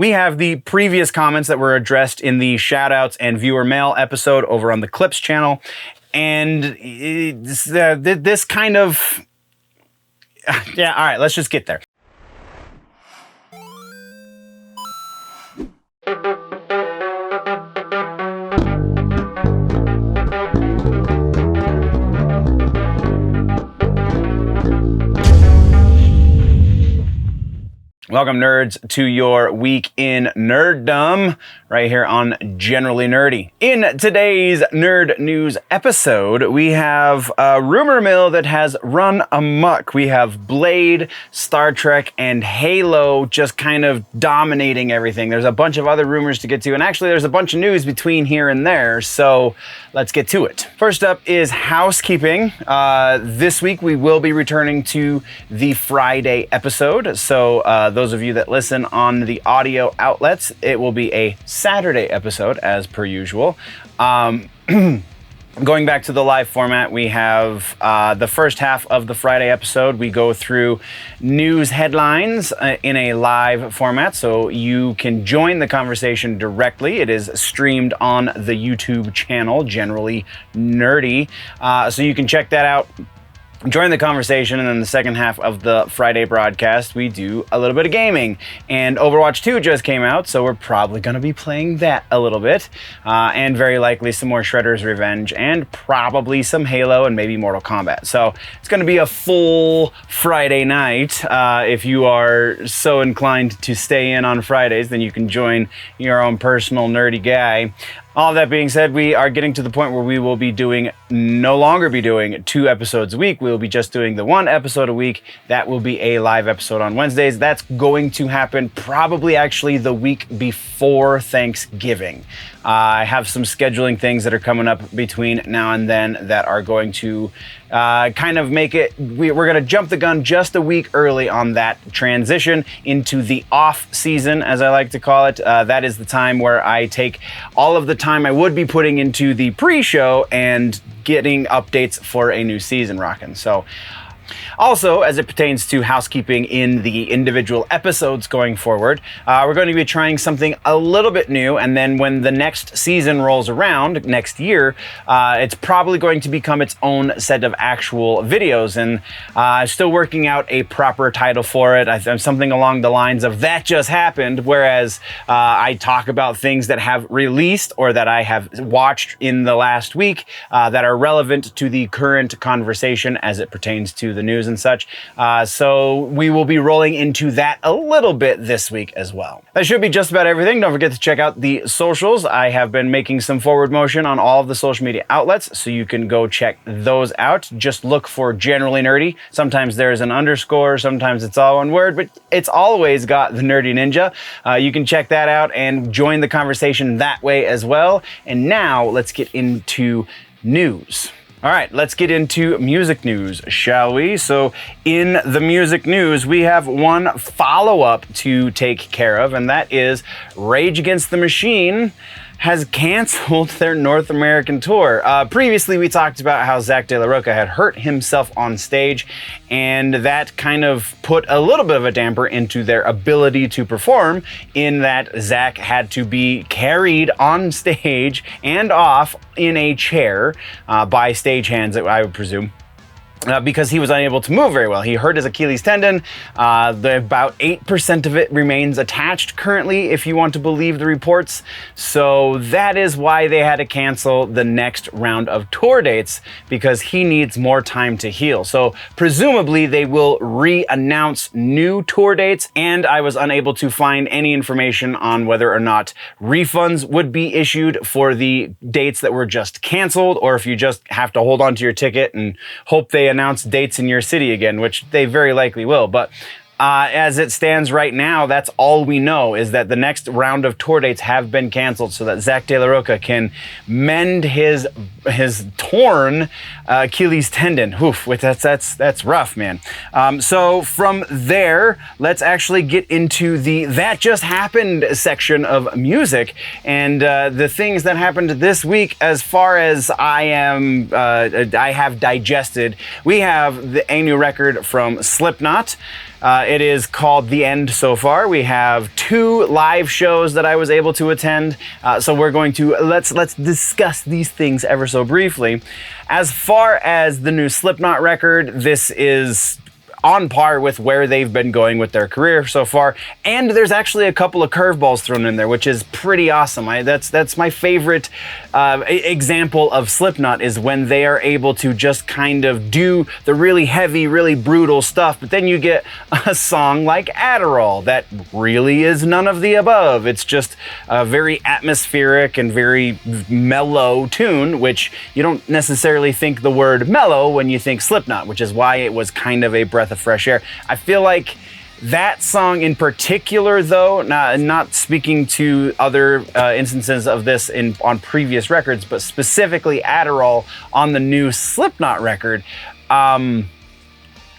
We have the previous comments that were addressed in the shoutouts and viewer mail episode over on the Clips channel. And this kind of... Yeah, all right, let's just get there. Welcome, nerds, to your week in Nerdom, right here on Generally Nerdy. In today's Nerd News episode, we have a rumor mill that has run amok. We have Blade, Star Trek, and Halo just kind of dominating everything. There's a bunch of other rumors to get to, and actually there's a bunch of news between here and there, so let's get to it. First up is housekeeping. This week we will be returning to the Friday episode, so those of you that listen on the audio outlets, it will be a Saturday episode as per usual. Going back to the live format, we have the first half of the Friday episode. We go through news headlines in a live format, so you can join the conversation directly. It is streamed on the YouTube channel, Generally Nerdy, so you can check that out. Join the conversation, and then the second half of the Friday broadcast, we do a little bit of gaming. And Overwatch 2 just came out, so we're probably going to be playing that a little bit. And very likely some more Shredder's Revenge, and probably some Halo and maybe Mortal Kombat. So it's going to be a full Friday night. If you are so inclined to stay in on Fridays, then you can join your own personal nerdy guy. All that being said, we are getting to the point where we will be no longer be doing 2 episodes a week. We'll be just doing the 1 episode a week. That will be a live episode on Wednesdays. That's going to happen probably actually the week before Thanksgiving. I have some scheduling things that are coming up between now and then that are going to kind of make it, we're going to jump the gun just a week early on that transition into the off season, as I like to call it. That is the time where I take all of the time I would be putting into the pre-show and getting updates for a new season rocking. So also, as it pertains to housekeeping in the individual episodes going forward, we're going to be trying something a little bit new, and then when the next season rolls around next year, it's probably going to become its own set of actual videos, and I'm still working out a proper title for it. I'm something along the lines of That Just Happened, whereas I talk about things that have released or that I have watched in the last week that are relevant to the current conversation as it pertains to the news and such. So we will be rolling into that a little bit this week as well. That should be just about everything. Don't forget to check out the socials. I have been making some forward motion on all of the social media outlets, so you can go check those out. Just look for Generally Nerdy. Sometimes there's an underscore, sometimes it's all one word, but it's always got the Nerdy Ninja. You can check that out and join the conversation that way as well. And now let's get into news. All right, let's get into music news, shall we? So in the music news, we have one follow-up to take care of, and that is Rage Against the Machine has canceled their North American tour. Previously, we talked about how Zach De La Rocha had hurt himself on stage, and that kind of put a little bit of a damper into their ability to perform, in that Zach had to be carried on stage and off in a chair by stagehands, I would presume. Because he was unable to move very well. He hurt his Achilles tendon. About 8% of it remains attached currently, if you want to believe the reports. So that is why they had to cancel the next round of tour dates, because he needs more time to heal. So presumably they will re-announce new tour dates, and I was unable to find any information on whether or not refunds would be issued for the dates that were just canceled, or if you just have to hold on to your ticket and hope they announce dates in your city again, which they very likely will. But as it stands right now, that's all we know, is that the next round of tour dates have been canceled so that Zach De La Rocha can mend his torn Achilles tendon. Oof, that's rough, man. So from there, let's actually get into the That Just Happened section of music, and the things that happened this week. As far as I have digested, we have a new record from Slipknot. It is called The End so far. We have 2 live shows that I was able to attend. So we're going to, let's discuss these things ever so briefly. As far as the new Slipknot record, this is on par with where they've been going with their career so far, and there's actually a couple of curveballs thrown in there, which is pretty awesome. That's my favorite example of Slipknot, is when they are able to just kind of do the really heavy, really brutal stuff, but then you get a song like Adderall that really is none of the above. It's just a very atmospheric and very mellow tune, which you don't necessarily think the word mellow when you think Slipknot, which is why it was kind of a breath of fresh air. I feel like that song in particular, though, not speaking to other instances of this on previous records, but specifically Adderall on the new Slipknot record,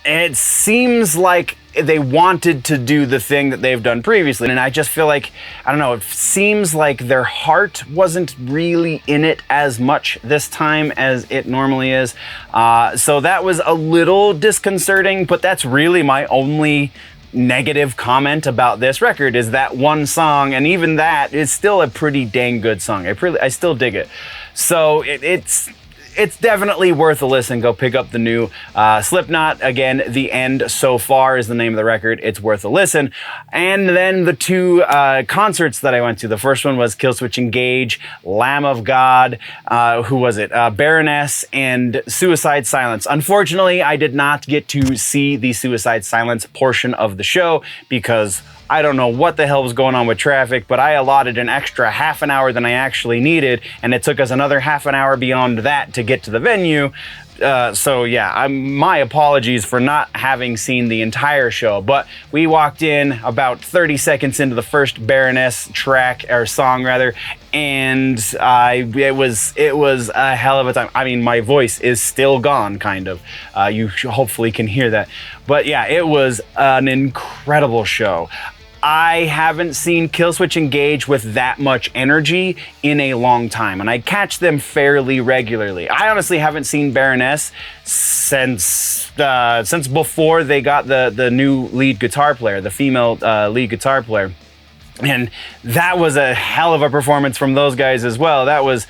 it seems like they wanted to do the thing that they've done previously. And I just feel like, I don't know, it seems like their heart wasn't really in it as much this time as it normally is. So that was a little disconcerting, but that's really my only negative comment about this record, is that one song, and even that is still a pretty dang good song. I still dig it. So it's definitely worth a listen. Go pick up the new Slipknot. Again, The End so far is the name of the record. It's worth a listen. And then the 2 concerts that I went to. The first one was Killswitch Engage, Lamb of God, who was it? Baroness, and Suicide Silence. Unfortunately, I did not get to see the Suicide Silence portion of the show because I don't know what the hell was going on with traffic, but I allotted an extra half an hour than I actually needed, and it took us another half an hour beyond that to get to the venue. So yeah, my apologies for not having seen the entire show, but we walked in about 30 seconds into the first Baroness track, or song rather, and it was a hell of a time. I mean, my voice is still gone, kind of. You hopefully can hear that. But yeah, it was an incredible show. I haven't seen Killswitch Engage with that much energy in a long time, and I catch them fairly regularly. I honestly haven't seen Baroness since before they got the new lead guitar player, the female lead guitar player. And that was a hell of a performance from those guys as well. That was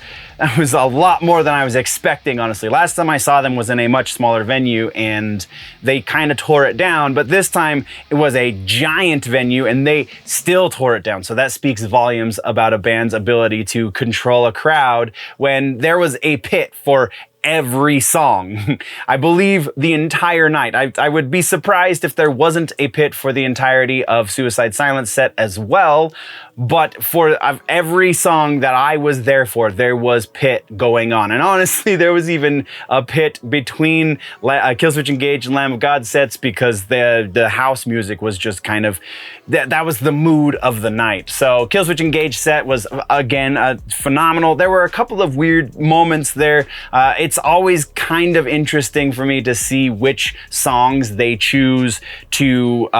a lot more than I was expecting, honestly. Last time I saw them was in a much smaller venue, and they kind of tore it down. But this time it was a giant venue, and they still tore it down. So that speaks volumes about a band's ability to control a crowd when there was a pit for every song. I believe the entire night. I would be surprised if there wasn't a pit for the entirety of Suicide Silence set as well, but for every song that I was there for, there was pit going on. And honestly, there was even a pit between Killswitch Engage and Lamb of God sets, because the house music was just kind of, that was the mood of the night. So Killswitch Engage set was, again, phenomenal. There were a couple of weird moments there. It's always kind of interesting for me to see which songs they choose to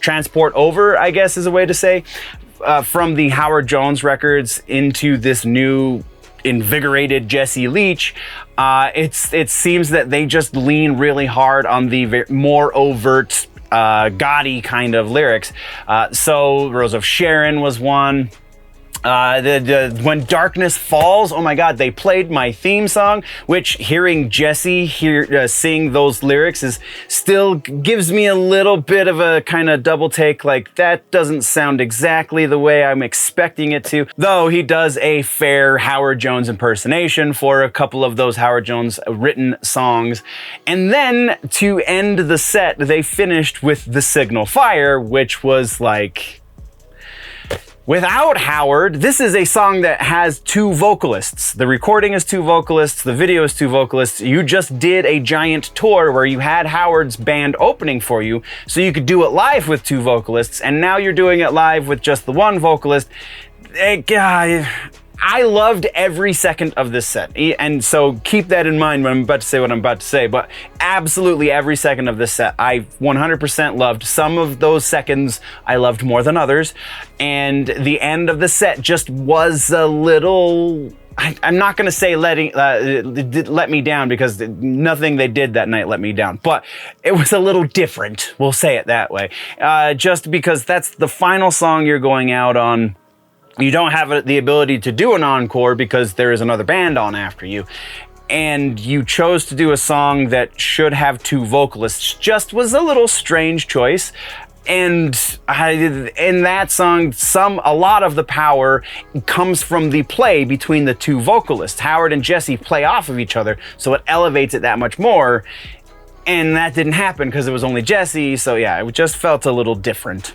transport over, I guess is a way to say, from the Howard Jones records into this new invigorated Jesse Leach. It seems that they just lean really hard on the more overt, gaudy kind of lyrics. So Rose of Sharon was one. When Darkness Falls, oh my God, they played my theme song, which hearing Jesse sing those lyrics still gives me a little bit of a kind of double take, like that doesn't sound exactly the way I'm expecting it to, though he does a fair Howard Jones impersonation for a couple of those Howard Jones written songs. And then to end the set, they finished with The Signal Fire, which was like, without Howard, this is a song that has 2 vocalists. The recording is 2 vocalists, the video is 2 vocalists. You just did a giant tour where you had Howard's band opening for you, so you could do it live with 2 vocalists, and now you're doing it live with just the 1 vocalist. I loved every second of this set, and so keep that in mind when I'm about to say what I'm about to say, but absolutely every second of this set I 100% loved. Some of those seconds I loved more than others, and the end of the set just was a little I'm not going to say let me down, because nothing they did that night let me down, but it was a little different. We'll say it that way. Just because that's the final song you're going out on. You don't have the ability to do an encore because there is another band on after you. And you chose to do a song that should have two vocalists. Just was a little strange choice. And in that song, a lot of the power comes from the play between the two vocalists. Howard and Jesse play off of each other, so it elevates it that much more. And that didn't happen because it was only Jesse, so yeah, it just felt a little different.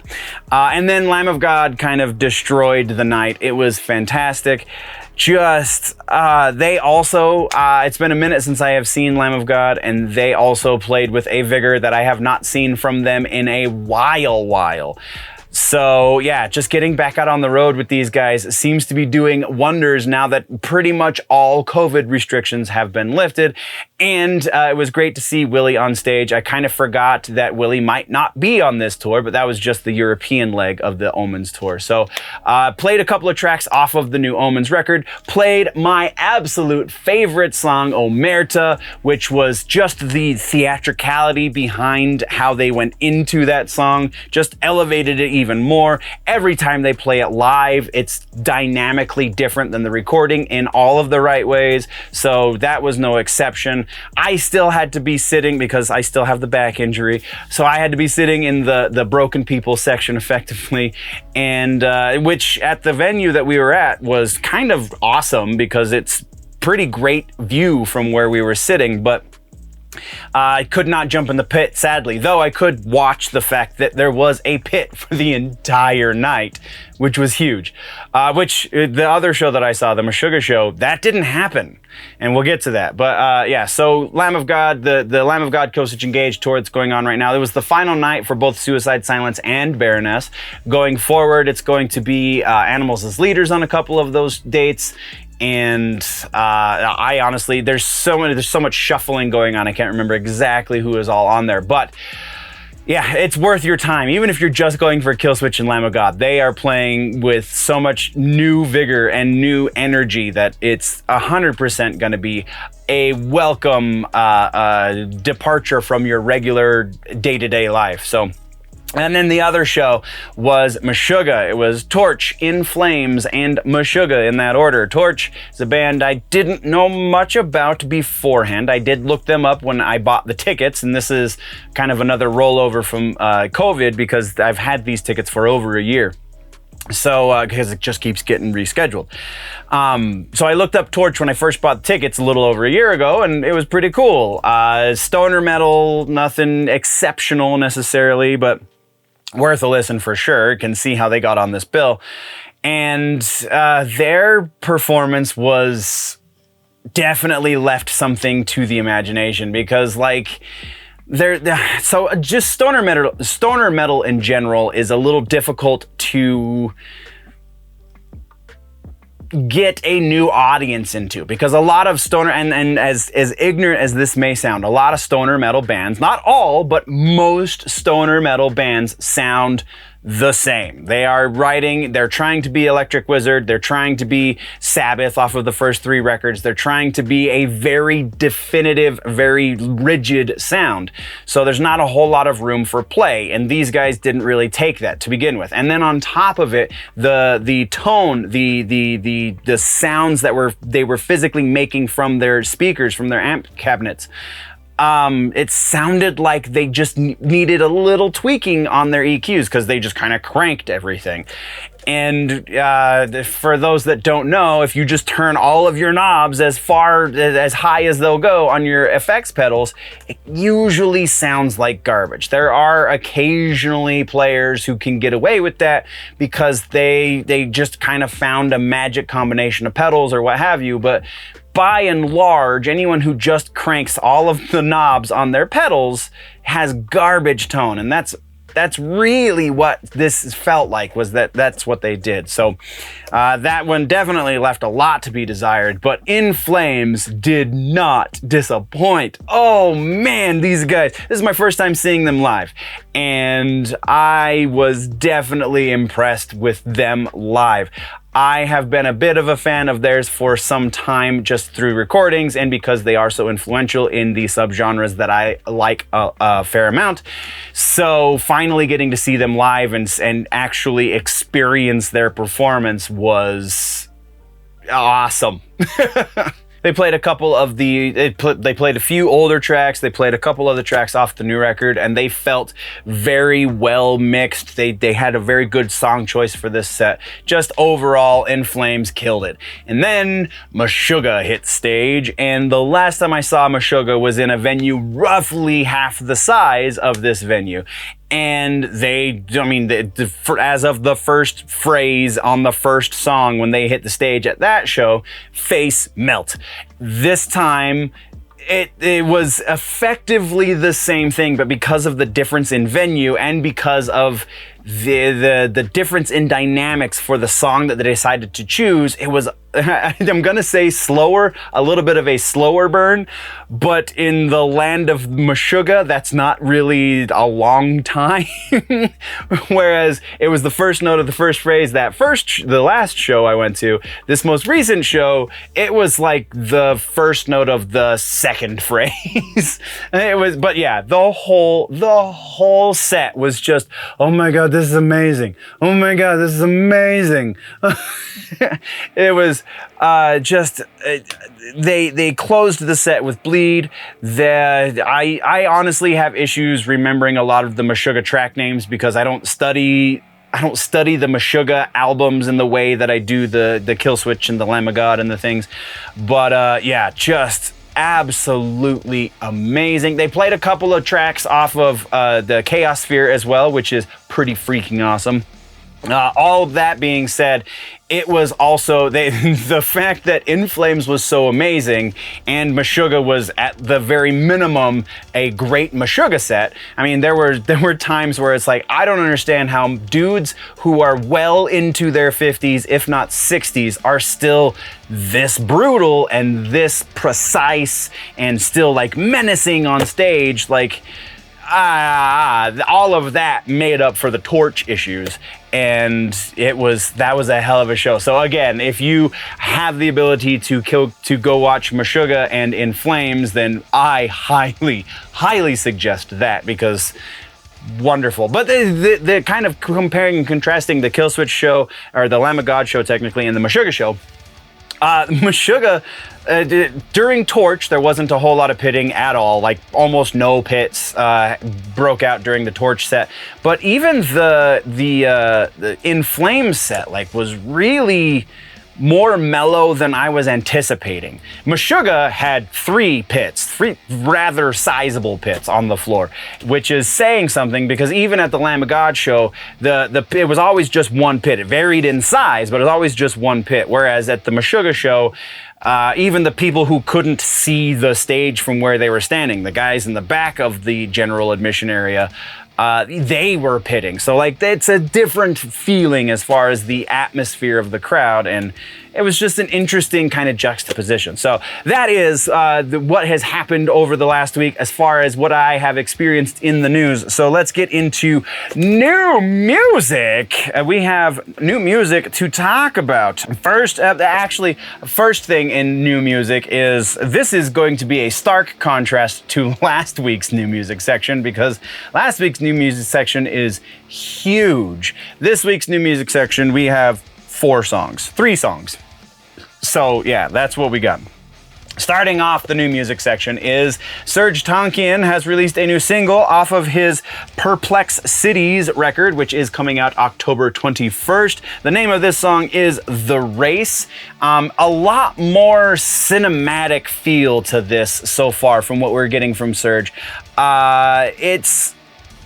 And then Lamb of God kind of destroyed the night. It was fantastic. They also, it's been a minute since I have seen Lamb of God, and they also played with a vigor that I have not seen from them in a while. So yeah, just getting back out on the road with these guys seems to be doing wonders now that pretty much all COVID restrictions have been lifted. And it was great to see Willie on stage. I kind of forgot that Willie might not be on this tour, but that was just the European leg of the Omens tour. So played a couple of tracks off of the new Omens record, played my absolute favorite song, Omerta, which was just the theatricality behind how they went into that song, just elevated it even more. Every time they play it live, it's dynamically different than the recording in all of the right ways. So that was no exception. I still had to be sitting because I still have the back injury. So I had to be sitting in the broken people section effectively. And which at the venue that we were at was kind of awesome because it's pretty great view from where we were sitting, but I could not jump in the pit, sadly, though I could watch the fact that there was a pit for the entire night, which was huge. Which the other show that I saw, the Meshuggah show, that didn't happen, and we'll get to that. But yeah, so Lamb of God, the Lamb of God Kosich Engage tour that's going on right now, it was the final night for both Suicide Silence and Baroness. Going forward, it's going to be Animals as Leaders on a couple of those dates. And I honestly, there's so much shuffling going on. I can't remember exactly who is all on there, but yeah, it's worth your time. Even if you're just going for Killswitch and Lamb of God, they are playing with so much new vigor and new energy that it's 100% going to be a welcome departure from your regular day-to-day life. So. And then the other show was Meshuggah. It was Torch, In Flames, and Meshuggah in that order. Torch is a band I didn't know much about beforehand. I did look them up when I bought the tickets, and this is kind of another rollover from COVID because I've had these tickets for over a year. So, because it just keeps getting rescheduled. So I looked up Torch when I first bought the tickets a little over a year ago, and it was pretty cool. Stoner metal, nothing exceptional necessarily, but worth a listen for sure. Can see how they got on this bill. And their performance was definitely left something to the imagination because, like, so just stoner metal in general is a little difficult to get a new audience into because a lot of stoner, and as ignorant as this may sound, a lot of stoner metal bands, not all, but most stoner metal bands sound the same. They're trying to be Electric Wizard, they're trying to be Sabbath off of the first 3 records, they're trying to be a very definitive, very rigid sound. So there's not a whole lot of room for play, and these guys didn't really take that to begin with. And then on top of it, the tone, the sounds that they were physically making from their speakers, from their amp cabinets, it sounded like they just needed a little tweaking on their EQs because they just kind of cranked everything. And for those that don't know, if you just turn all of your knobs as high as they'll go on your effects pedals, it usually sounds like garbage. There are occasionally players who can get away with that because they just kind of found a magic combination of pedals or what have you, but by and large, anyone who just cranks all of the knobs on their pedals has garbage tone, and that's really what this felt like, was that's what they did. So that one definitely left a lot to be desired, but In Flames did not disappoint. Oh man, these guys, this is my first time seeing them live, and I was definitely impressed with them live. I have been a bit of a fan of theirs for some time just through recordings and because they are so influential in the subgenres that I like a fair amount. So finally getting to see them live and actually experience their performance was awesome. They played a couple of they played a few older tracks. They played a couple of the tracks off the new record, and they felt very well mixed. They had a very good song choice for this set. Just overall, In Flames killed it. And then Meshuggah hit stage, and the last time I saw Meshuggah was in a venue roughly half the size of this venue. And as of the first phrase on the first song when they hit the stage at that show, face melt. This time, it was effectively the same thing, but because of the difference in venue and because of the difference in dynamics for the song that they decided to choose, it was, I'm gonna say slower, a little bit of a slower burn, but in the land of Meshuggah, that's not really a long time. Whereas it was the first note of the first phrase, the last show I went to, this most recent show, it was like the first note of the second phrase. But yeah, the whole set was just, oh my God, this is amazing. Oh my God, this is amazing. It was they closed the set with Bleed. I honestly have issues remembering a lot of the Meshuggah track names because I don't study the Meshuggah albums in the way that I do the Killswitch and the Lamb of God and the things. But yeah, just absolutely amazing. They played a couple of tracks off of the Chaos Sphere as well, which is pretty freaking awesome. All of that being said, it was also the fact that In Flames was so amazing and Meshuggah was at the very minimum a great Meshuggah set. I mean, there were times where it's like, I don't understand how dudes who are well into their 50s, if not 60s, are still this brutal and this precise and still like menacing on stage. Like, all of that made up for the Torch issues, and that was a hell of a show. So again, if you have the ability to go watch Meshuggah and In Flames, then I highly suggest that, because wonderful. But the kind of comparing and contrasting the Killswitch show, or the Lamb of God show technically, and the Meshuggah show, Meshuggah, during Torch, there wasn't a whole lot of pitting at all, like almost no pits broke out during the Torch set. But even the In Flames set, like, was really more mellow than I was anticipating. Meshuggah had three rather sizable pits on the floor, which is saying something, because even at the Lamb of God show, it was always just one pit. It varied in size, but it was always just one pit. Whereas at the Meshuggah show, even the people who couldn't see the stage from where they were standing, the guys in the back of the general admission area, they were pitting. So like, it's a different feeling as far as the atmosphere of the crowd, and it was just an interesting kind of juxtaposition. So that is what has happened over the last week as far as what I have experienced in the news. So let's get into new music. We have new music to talk about. First thing in new music is, this is going to be a stark contrast to last week's new music section, because last week's new music section is huge. This week's new music section, we have 3 songs. So yeah, that's what we got. Starting off the new music section is Serj Tankian has released a new single off of his Perplex Cities record, which is coming out October 21st. The name of this song is The Race. A lot more cinematic feel to this so far from what we're getting from Serj. It's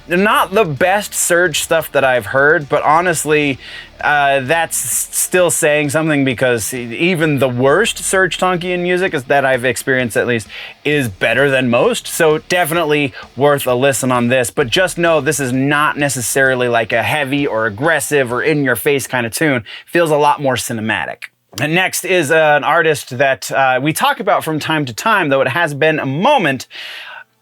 not the best Serj stuff that I've heard, but honestly, that's still saying something, because even the worst Serj Tankian music that I've experienced, at least, is better than most. So definitely worth a listen on this. But just know, this is not necessarily like a heavy or aggressive or in-your-face kind of tune. Feels a lot more cinematic. And next is an artist that we talk about from time to time, though it has been a moment.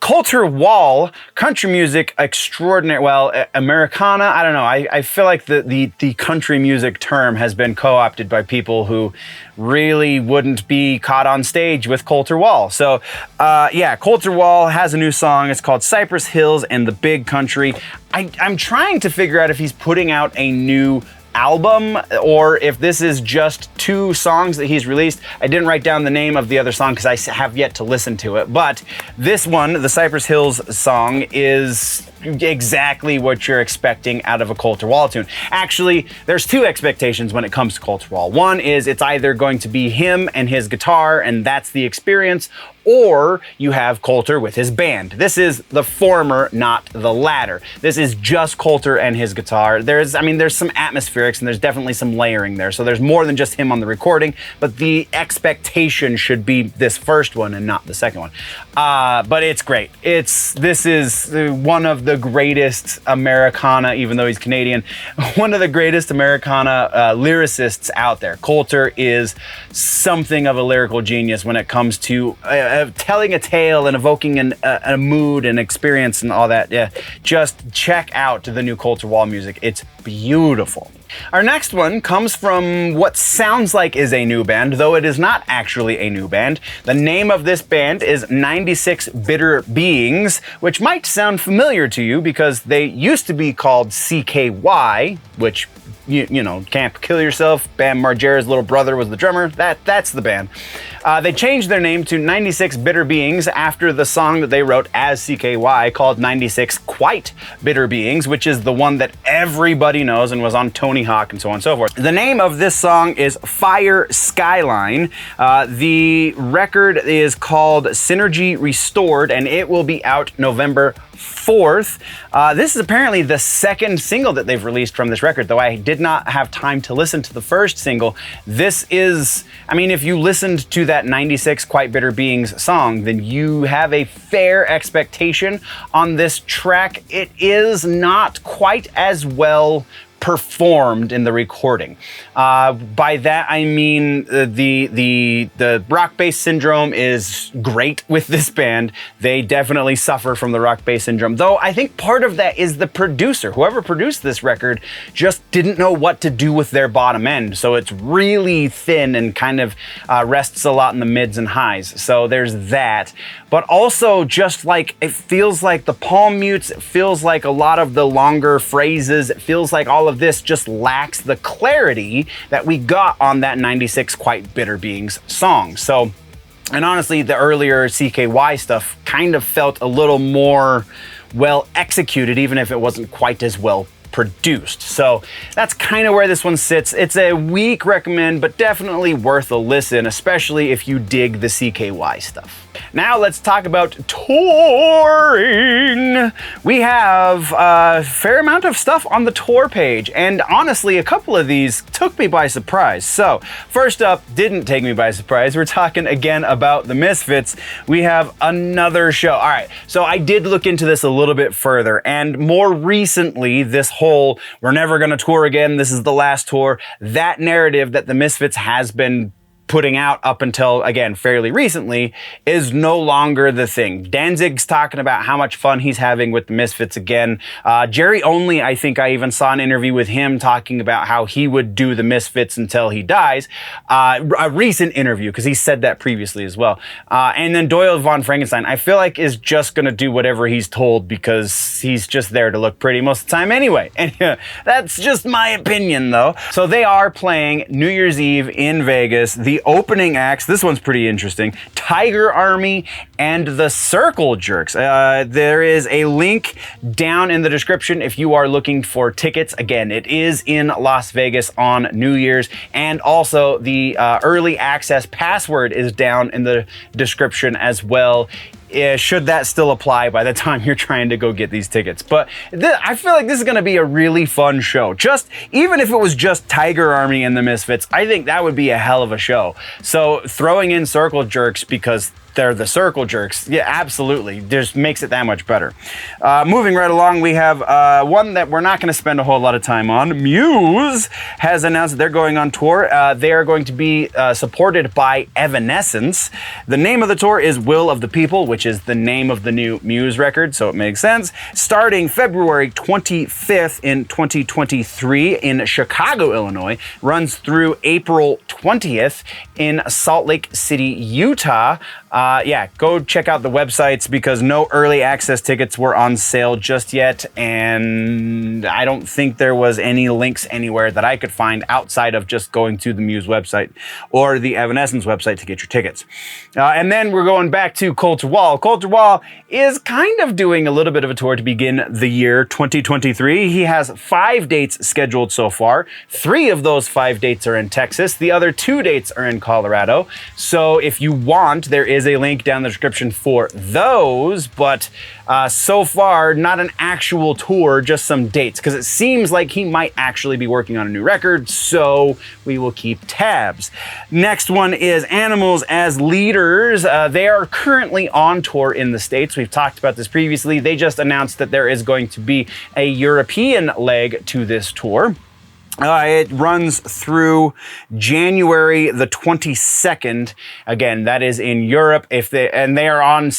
Coulter Wall, country music extraordinary. Well, Americana, I don't know. I feel like the country music term has been co-opted by people who really wouldn't be caught on stage with Coulter Wall. So, yeah, Coulter Wall has a new song. It's called Cypress Hills and the Big Country. I'm trying to figure out if he's putting out a new album or if this is just 2 songs that he's released. I didn't write down the name of the other song because I have yet to listen to it, but this one, the Cypress Hills song, is exactly what you're expecting out of a Coulter Wall tune. Actually, there's 2 expectations when it comes to Coulter Wall. One is it's either going to be him and his guitar and that's the experience, or you have Coulter with his band. This is the former, not the latter. This is just Coulter and his guitar. There's some atmospherics and there's definitely some layering there. So there's more than just him on the recording, but the expectation should be this first one and not the second one. But it's great. This is one of the greatest Americana, even though he's Canadian, one of the greatest Americana lyricists out there. Coulter is something of a lyrical genius when it comes to telling a tale and evoking a mood and experience and all that. Yeah, just check out the new Coulter Wall music. It's beautiful. Our next one comes from what sounds like is a new band, though it is not actually a new band. The name of this band is 96 Bitter Beings, which might sound familiar to you because they used to be called CKY, which you know, Camp Kill Yourself. Bam Margera's little brother was the drummer. That's the band. They changed their name to 96 Bitter Beings after the song that they wrote as CKY called 96 Quite Bitter Beings, which is the one that everybody knows and was on Tony Hawk and so on and so forth. The name of this song is Fire Skyline. The record is called Synergy Restored, and it will be out November 4th. This is apparently the second single that they've released from this record, though I did not have time to listen to the first single. This is, I mean, if you listened to that 96 Quite Bitter Beings song, then you have a fair expectation on this track. It is not quite as well performed in the recording. By that I mean the rock bass syndrome is great with this band. They definitely suffer from the rock bass syndrome, though I think part of that is the producer. Whoever produced this record just didn't know what to do with their bottom end, so it's really thin and kind of rests a lot in the mids and highs. So there's that. But also just like, it feels like the palm mutes, it feels like a lot of the longer phrases, it feels like all of this just lacks the clarity that we got on that 96 Quite Bitter Beings song. So, and honestly, the earlier CKY stuff kind of felt a little more well executed, even if it wasn't quite as well produced. So that's kind of where this one sits. It's a weak recommend, but definitely worth a listen, especially if you dig the CKY stuff. Now let's talk about touring. We have a fair amount of stuff on the tour page, and honestly, a couple of these took me by surprise. So first up, didn't take me by surprise. We're talking again about the Misfits. We have another show. All right, so I did look into this a little bit further, and more recently, this whole we're never gonna tour again, this is the last tour, that narrative that the Misfits has been putting out up until, again, fairly recently, is no longer the thing. Danzig's talking about how much fun he's having with the Misfits again. Jerry Only, I think I even saw an interview with him talking about how he would do the Misfits until he dies. A recent interview, because he said that previously as well. And then Doyle von Frankenstein, I feel like is just going to do whatever he's told because he's just there to look pretty most of the time anyway. And that's just my opinion, though. So they are playing New Year's Eve in Vegas. The opening acts, this one's pretty interesting, Tiger Army and the Circle Jerks. There is a link down in the description if you are looking for tickets. Again, it is in Las Vegas on New Year's, and also the early access password is down in the description as well. Should that still apply by the time you're trying to go get these tickets. But I feel like this is going to be a really fun show. Just even if it was just Tiger Army and the Misfits, I think that would be a hell of a show. So throwing in Circle Jerks, because they're the circle jerks. Yeah, absolutely. Just makes it that much better. Moving right along, we have one that we're not going to spend a whole lot of time on. Muse has announced that they're going on tour. They are going to be supported by Evanescence. The name of the tour is Will of the People, which is the name of the new Muse record, so it makes sense. Starting February 25th in 2023 in Chicago, Illinois, runs through April 20th in Salt Lake City, Utah. Yeah, go check out the websites because no early access tickets were on sale just yet, and I don't think there was any links anywhere that I could find outside of just going to the Muse website or the Evanescence website to get your tickets. And then we're going back to Culture Wall. Culture Wall is kind of doing a little bit of a tour to begin the year 2023. He has 5 dates scheduled so far. 3 of those 5 dates are in Texas. The other 2 dates are in Colorado. So if you want, there is a link down in the description for those, but so far, not an actual tour, just some dates, because it seems like he might actually be working on a new record, so we will keep tabs. Next one is Animals as Leaders. They are currently on tour in the States. We've talked about this previously. They just announced that there is going to be a European leg to this tour. It runs through January the 22nd. Again, that is in Europe. They are on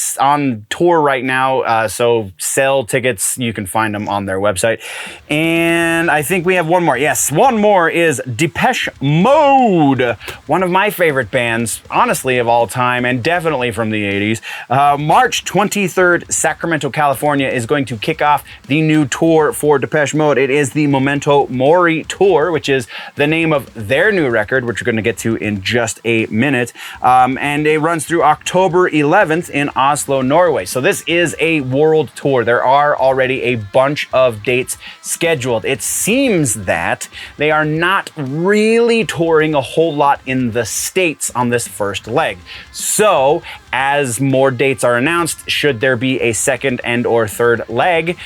tour right now, so sell tickets. You can find them on their website. And I think we have one more. Yes, one more is Depeche Mode, one of my favorite bands, honestly, of all time, and definitely from the 80s. March 23rd, Sacramento, California is going to kick off the new tour for Depeche Mode. It is the Memento Mori Tour, which is the name of their new record, which we're going to get to in just a minute. And it runs through October 11th in Oslo, Norway. So this is a world tour. There are already a bunch of dates scheduled. It seems that they are not really touring a whole lot in the States on this first leg. So as more dates are announced, should there be a second and or third leg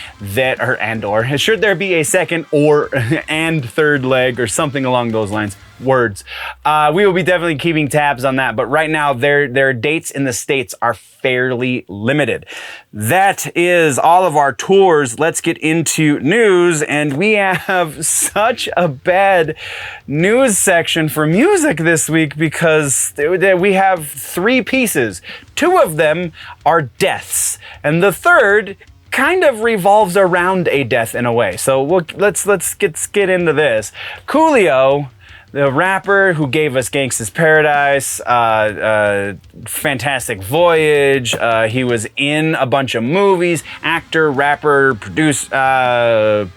should there be a second or and third leg or something along those lines, we will be definitely keeping tabs on that. But right now, their dates in the States are fairly limited. That is all of our tours. Let's get into news. And we have such a bad news section for music this week because we have 3 pieces. 2 of them are deaths, and the third kind of revolves around a death in a way. So let's get into this. Coolio, the rapper who gave us Gangsta's Paradise, Fantastic Voyage, he was in a bunch of movies, actor, rapper, producer,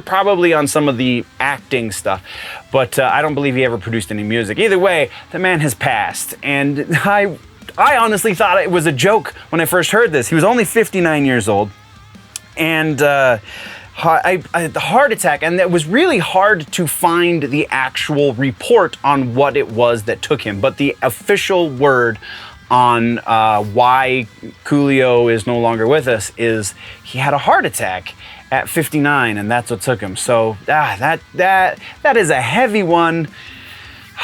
probably on some of the acting stuff, but I don't believe he ever produced any music. Either way, the man has passed, and I honestly thought it was a joke when I first heard this. He was only 59 years old, and I had the heart attack, and it was really hard to find the actual report on what it was that took him. But the official word on why Coolio is no longer with us is he had a heart attack at 59, and that's what took him. So that is a heavy one.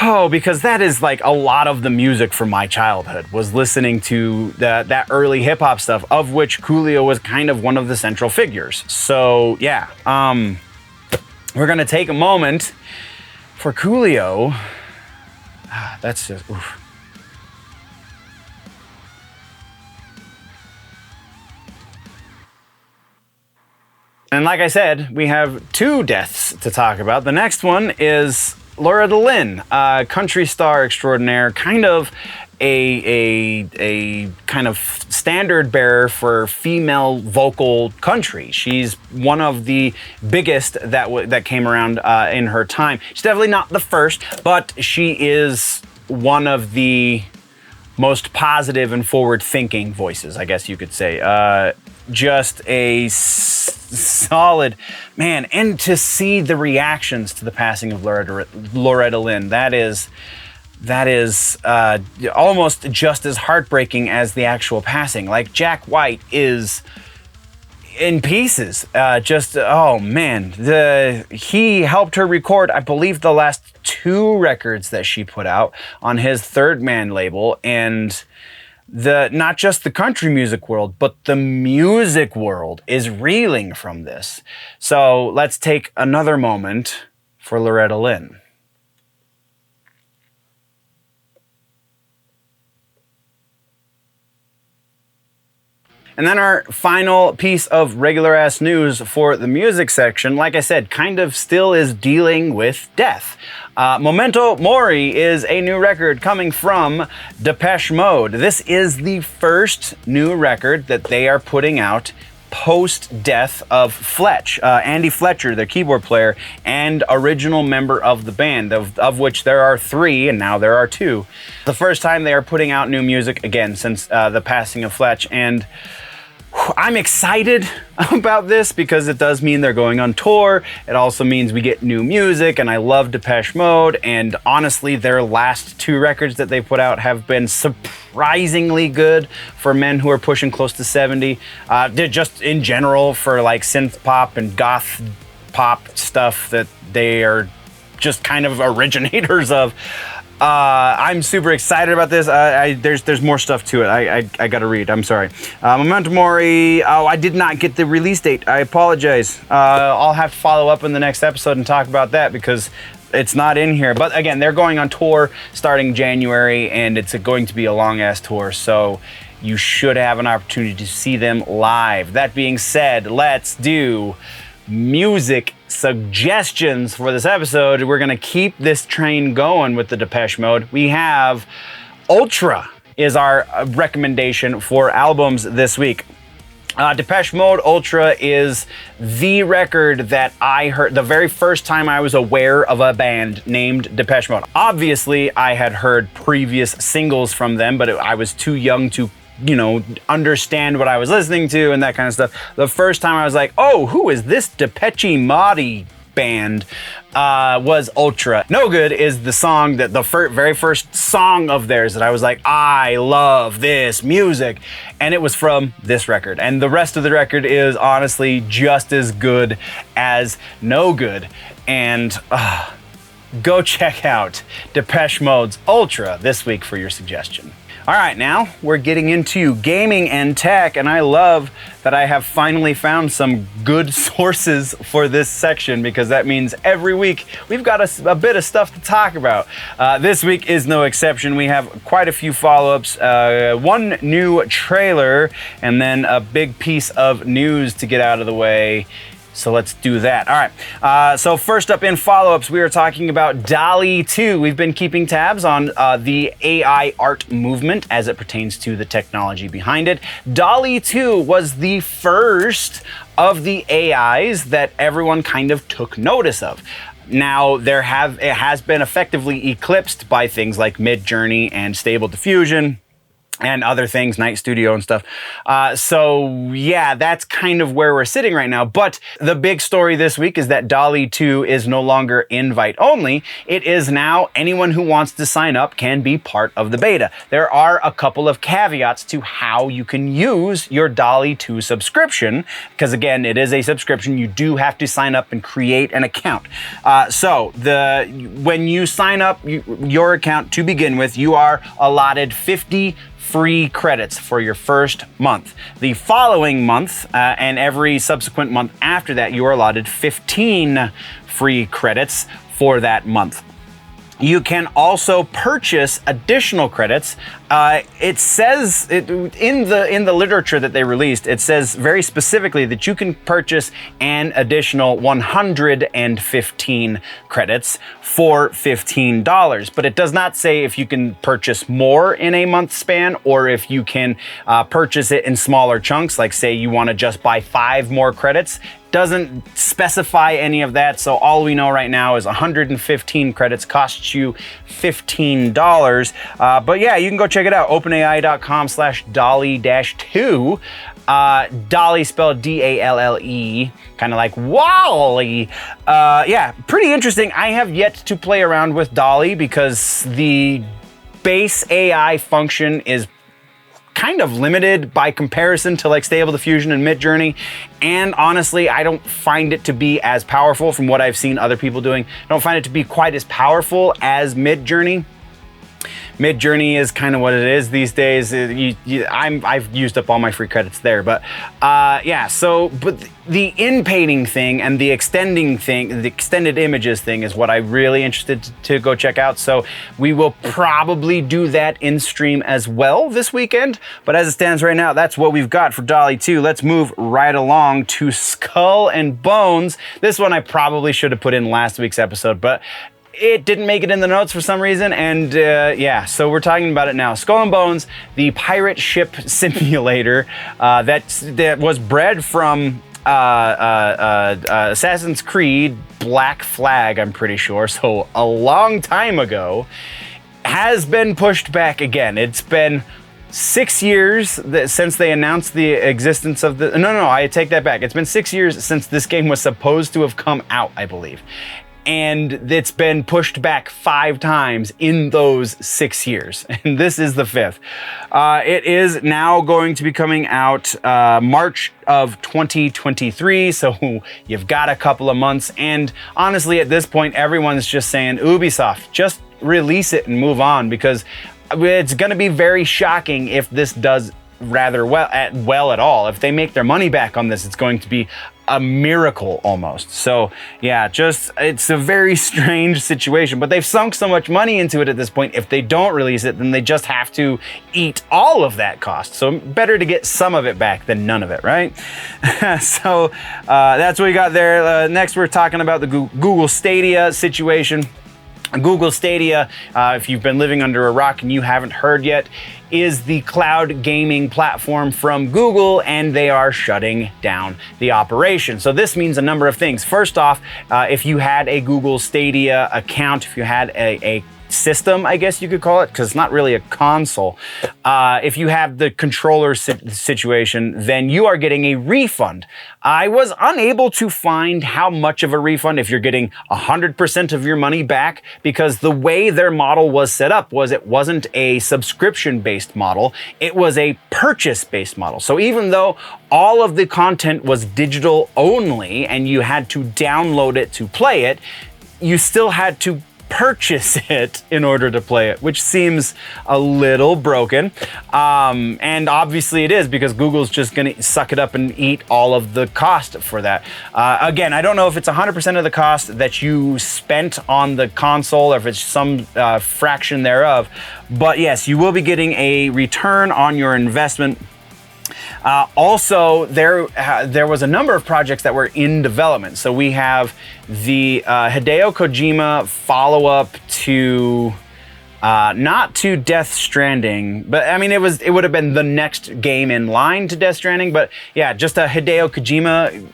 Oh, because that is like a lot of the music from my childhood, was listening to that early hip hop stuff, of which Coolio was kind of one of the central figures. So yeah, we're gonna take a moment for Coolio. That's just, oof. And like I said, we have 2 deaths to talk about. The next one is Loretta Lynn, country star extraordinaire, kind of a kind of standard bearer for female vocal country. She's one of the biggest that came around in her time. She's definitely not the first, but she is one of the most positive and forward-thinking voices, I guess you could say. Just a solid man, and to see the reactions to the passing of Loretta Lynn, that is almost just as heartbreaking as the actual passing. Like, Jack White is in pieces. Oh man, he helped her record, I believe, the last 2 records that she put out on his Third Man label, and not just the country music world, but the music world is reeling from this. So let's take another moment for Loretta Lynn. And then our final piece of regular ass news for the music section, like I said, kind of still is dealing with death. Memento Mori is a new record coming from Depeche Mode. This is the first new record that they are putting out post-death of Fletch, Andy Fletcher, their keyboard player and original member of the band, of which there are 3 and now there are 2. The first time they are putting out new music again since the passing of Fletch, and I'm excited about this because it does mean they're going on tour. It also means we get new music, and I love Depeche Mode, and honestly their last 2 records that they put out have been surprisingly good for men who are pushing close to 70. They're just in general for like synth pop and goth pop stuff that they are just kind of originators of. I'm super excited about this. There's more stuff to it. I gotta read. I'm sorry. Memento Mori. Oh, I did not get the release date. I apologize. I'll have to follow up in the next episode and talk about that because it's not in here. But again, they're going on tour starting January, and it's going to be a long ass tour. So you should have an opportunity to see them live. That being said, let's do music suggestions for this episode. We're gonna keep this train going with the Depeche Mode. We have Ultra is our recommendation for albums this week. Depeche Mode Ultra is the record that I heard the very first time I was aware of a band named Depeche Mode. Obviously, I had heard previous singles from them, but I was too young to understand what I was listening to and that kind of stuff. The first time I was like, oh, who is this Depeche Mode band? Was Ultra. No Good is the song that the very first song of theirs that I was like, I love this music. And it was from this record. And the rest of the record is honestly just as good as No Good. And go check out Depeche Mode's Ultra this week for your suggestion. All right, now we're getting into gaming and tech, and I love that I have finally found some good sources for this section because that means every week we've got a bit of stuff to talk about. This week is no exception. We have quite a few follow-ups, 1 new trailer, and then a big piece of news to get out of the way. So let's do that. All right. So first up in follow-ups, we are talking about DALL-E 2. We've been keeping tabs on the AI art movement as it pertains to the technology behind it. DALL-E 2 was the first of the AIs that everyone kind of took notice of. Now, it has been effectively eclipsed by things like Midjourney and Stable Diffusion and other things, Night Studio and stuff. So yeah, that's kind of where we're sitting right now. But the big story this week is that DALL-E 2 is no longer invite only. It is now anyone who wants to sign up can be part of the beta. There are a couple of caveats to how you can use your DALL-E 2 subscription, because again, it is a subscription. You do have to sign up and create an account. When you sign up your account to begin with, you are allotted 50 free credits for your first month. The following month and every subsequent month after that, you are allotted 15 free credits for that month. You can also purchase additional credits. It says in the literature that they released, it says very specifically that you can purchase an additional 115 credits for $15. But it does not say if you can purchase more in a month span or if you can purchase it in smaller chunks, like say you want to just buy 5 more credits. Doesn't specify any of that, so all we know right now is 115 credits costs you $15. But yeah, you can go check it out, openai.com/DALL-E-2. DALL-E spelled D-A-L-L-E, kind of like Wally. Yeah, pretty interesting. I have yet to play around with DALL-E because the base AI function is kind of limited by comparison to like Stable Diffusion and Midjourney, and honestly I don't find it to be as powerful from what I've seen other people doing. I don't find it to be quite as powerful as Midjourney Midjourney is kind of what it is these days. I've used up all my free credits there, but yeah. So, but the in-painting thing and the extending thing, the extended images thing, is what I'm really interested to go check out. So we will probably do that in stream as well this weekend. But as it stands right now, that's what we've got for Dolly 2. Let's move right along to Skull and Bones. This one I probably should have put in last week's episode, but it didn't make it in the notes for some reason, and yeah, so we're talking about it now. Skull and Bones, the pirate ship simulator that was bred from Assassin's Creed Black Flag, I'm pretty sure, so a long time ago, has been pushed back again. It's been 6 years since they announced the existence of the... No, I take that back. It's been 6 years since this game was supposed to have come out, I believe. And it's been pushed back 5 times in those 6 years. And this is the 5th. It is now going to be coming out March of 2023. So you've got a couple of months. And honestly, at this point, everyone's just saying, Ubisoft, just release it and move on, because it's going to be very shocking if this does rather well at all. If they make their money back on this, it's going to be a miracle almost. So yeah, it's a very strange situation, but they've sunk so much money into it at this point. If they don't release it, then they just have to eat all of that cost. So better to get some of it back than none of it, right? So that's what we got there. Next, we're talking about the Google Stadia situation. Google Stadia, if you've been living under a rock and you haven't heard yet, is the cloud gaming platform from Google, and they are shutting down the operation. So this means a number of things. First off, if you had a Google Stadia account, if you had a system, I guess you could call it, because it's not really a console. If you have the controller situation, then you are getting a refund. I was unable to find how much of a refund, if you're getting 100% of your money back, because the way their model was set up was it wasn't a subscription-based model, it was a purchase-based model. So even though all of the content was digital only and you had to download it to play it, you still had to purchase it in order to play it, which seems a little broken. And obviously it is, because Google's just going to suck it up and eat all of the cost for that. Again, I don't know if it's 100% of the cost that you spent on the console or if it's some fraction thereof, but yes, you will be getting a return on your investment. Also, there was a number of projects that were in development. So we have the Hideo Kojima follow-up to, not to Death Stranding, but I mean, it would have been the next game in line to Death Stranding, but yeah, just a Hideo Kojima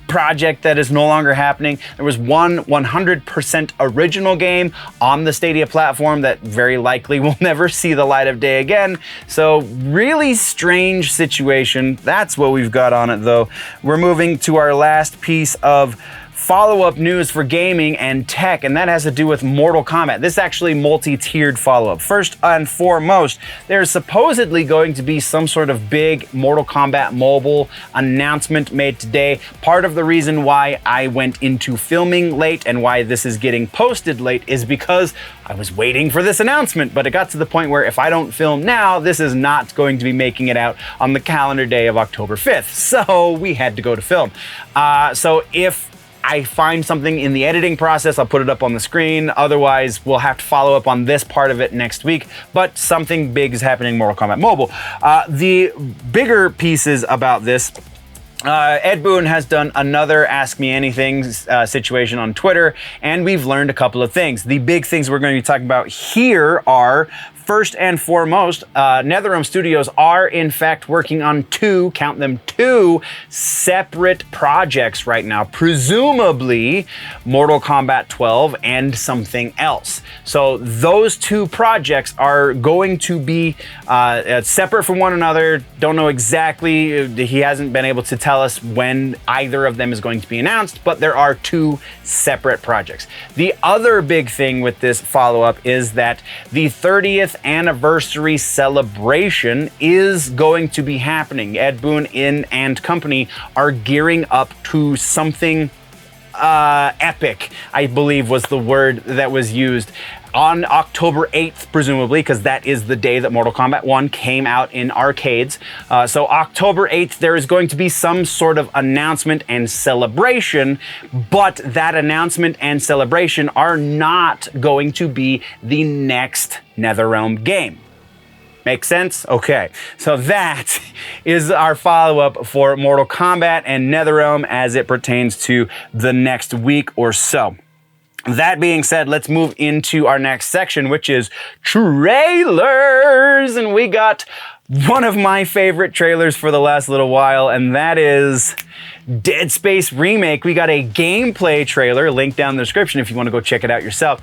project that is no longer happening. There was one 100% original game on the Stadia platform that very likely will never see the light of day again. So really strange situation. That's what we've got on it though. We're moving to our last piece of follow-up news for gaming and tech, and that has to do with Mortal Kombat. This is actually multi-tiered follow-up. First and foremost, there's supposedly going to be some sort of big Mortal Kombat mobile announcement made today. Part of the reason why I went into filming late and why this is getting posted late is because I was waiting for this announcement, but it got to the point where if I don't film now, this is not going to be making it out on the calendar day of October 5th. So we had to go to film. So if I find something in the editing process, I'll put it up on the screen. Otherwise, we'll have to follow up on this part of it next week. But something big is happening in Mortal Kombat Mobile. The bigger pieces about this, Ed Boon has done another Ask Me Anything situation on Twitter, and we've learned a couple of things. The big things we're going to be talking about here are, first and foremost, NetherRealm Studios are in fact working on two separate projects right now, presumably Mortal Kombat 12 and something else. So those two projects are going to be separate from one another. Don't know exactly, he hasn't been able to tell us when either of them is going to be announced, but there are two separate projects. The other big thing with this follow-up is that the 30th anniversary celebration is going to be happening. Ed Boon and company are gearing up to something epic, I believe was the word that was used. On October 8th, presumably, because that is the day that Mortal Kombat 1 came out in arcades. So October 8th, there is going to be some sort of announcement and celebration, but that announcement and celebration are not going to be the next NetherRealm game. Make sense? Okay, so that is our follow-up for Mortal Kombat and NetherRealm as it pertains to the next week or so. That being said, let's move into our next section, which is trailers. And we got one of my favorite trailers for the last little while, and that is Dead Space Remake. We got a gameplay trailer, link down in the description if you want to go check it out yourself.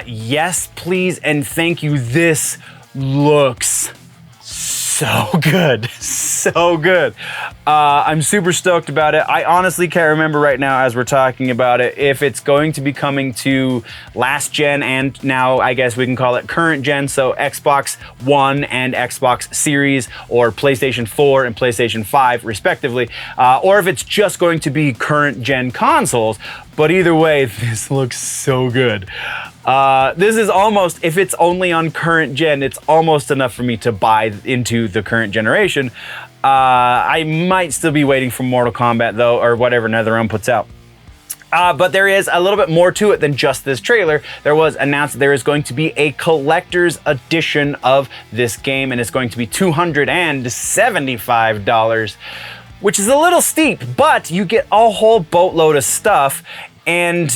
Yes, please, and thank you. This looks so good, so good. I'm super stoked about it. I honestly can't remember right now as we're talking about it if it's going to be coming to last gen and now I guess we can call it current gen, so Xbox One and Xbox Series, or PlayStation 4 and PlayStation 5 respectively, or if it's just going to be current gen consoles. But either way, this looks so good. This is almost, if it's only on current gen, it's almost enough for me to buy into the current generation. I might still be waiting for Mortal Kombat though, or whatever NetherRealm puts out. But there is a little bit more to it than just this trailer. There was announced that there is going to be a collector's edition of this game, and it's going to be $275, which is a little steep, but you get a whole boatload of stuff. And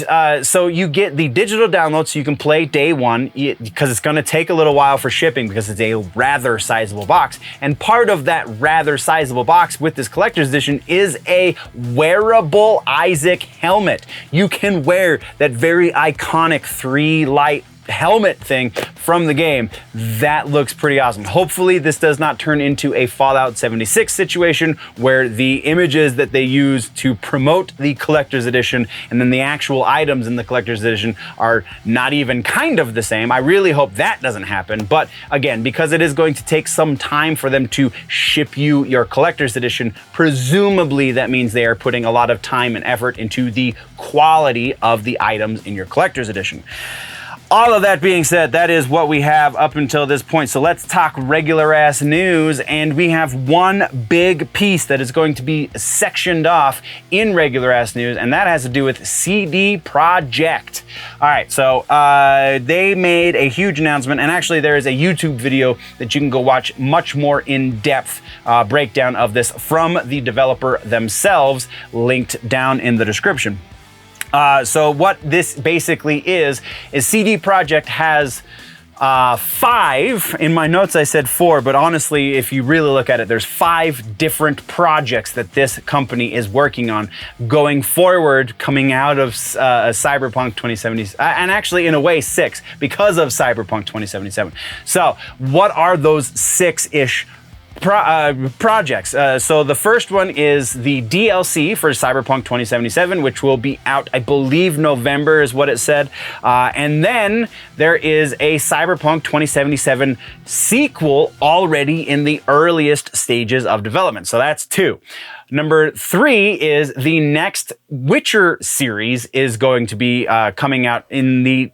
so you get the digital download so you can play day one, because it's going to take a little while for shipping because it's a rather sizable box. And part of that rather sizable box with this collector's edition is a wearable Isaac helmet. You can wear that very iconic 3-light helmet thing from the game. That looks pretty awesome. Hopefully this does not turn into a Fallout 76 situation where the images that they use to promote the collector's edition and then the actual items in the collector's edition are not even kind of the same. I really hope that doesn't happen. But again, because it is going to take some time for them to ship you your collector's edition, presumably that means they are putting a lot of time and effort into the quality of the items in your collector's edition. All of that being said, that is what we have up until this point. So let's talk regular ass news. And we have one big piece that is going to be sectioned off in regular ass news, and that has to do with CD Projekt. All right, so they made a huge announcement, and actually there is a YouTube video that you can go watch much more in-depth breakdown of this from the developer themselves, linked down in the description. So what this basically is CD Projekt has 5, in my notes I said 4, but honestly, if you really look at it, there's 5 different projects that this company is working on going forward, coming out of Cyberpunk 2077, and actually in a way 6, because of Cyberpunk 2077. So what are those 6-ish projects? So the first one is the DLC for Cyberpunk 2077, which will be out, I believe, November is what it said. And then there is a Cyberpunk 2077 sequel already in the earliest stages of development. So that's 2. Number 3 is the next Witcher series is going to be coming out in the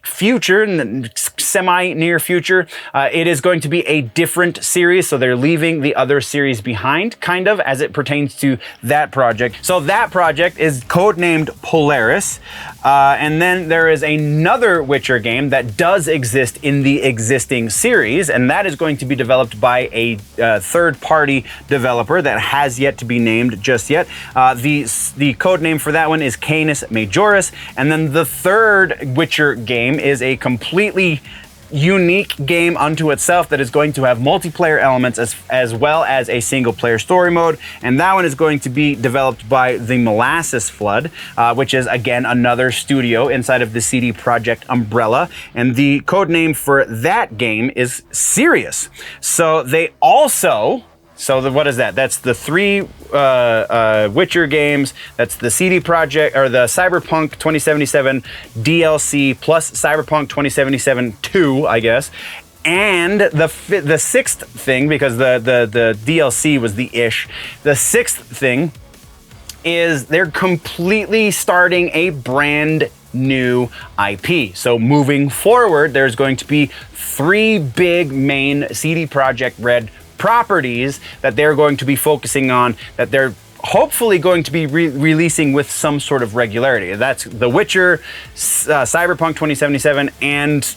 future, in the semi-near future. It is going to be a different series, so they're leaving the other series behind, kind of, as it pertains to that project. So that project is codenamed Polaris, and then there is another Witcher game that does exist in the existing series, and that is going to be developed by a third-party developer that has yet to be named just yet. The code name for that one is Canis Majoris, and then the third Witcher game is a completely unique game unto itself that is going to have multiplayer elements as well as a single player story mode, and that one is going to be developed by the Molasses Flood, which is again another studio inside of the CD Projekt umbrella, and the code name for that game is Sirius. So they also, what is that? That's the 3 Witcher games. That's the CD Projekt, or the Cyberpunk 2077 DLC plus Cyberpunk 2077 2, I guess. And the 6th thing, because the DLC was the ish. The 6th thing is they're completely starting a brand new IP. So moving forward, there's going to be 3 big main CD Projekt Red properties that they're going to be focusing on, that they're hopefully going to be releasing with some sort of regularity. That's The Witcher, Cyberpunk 2077, and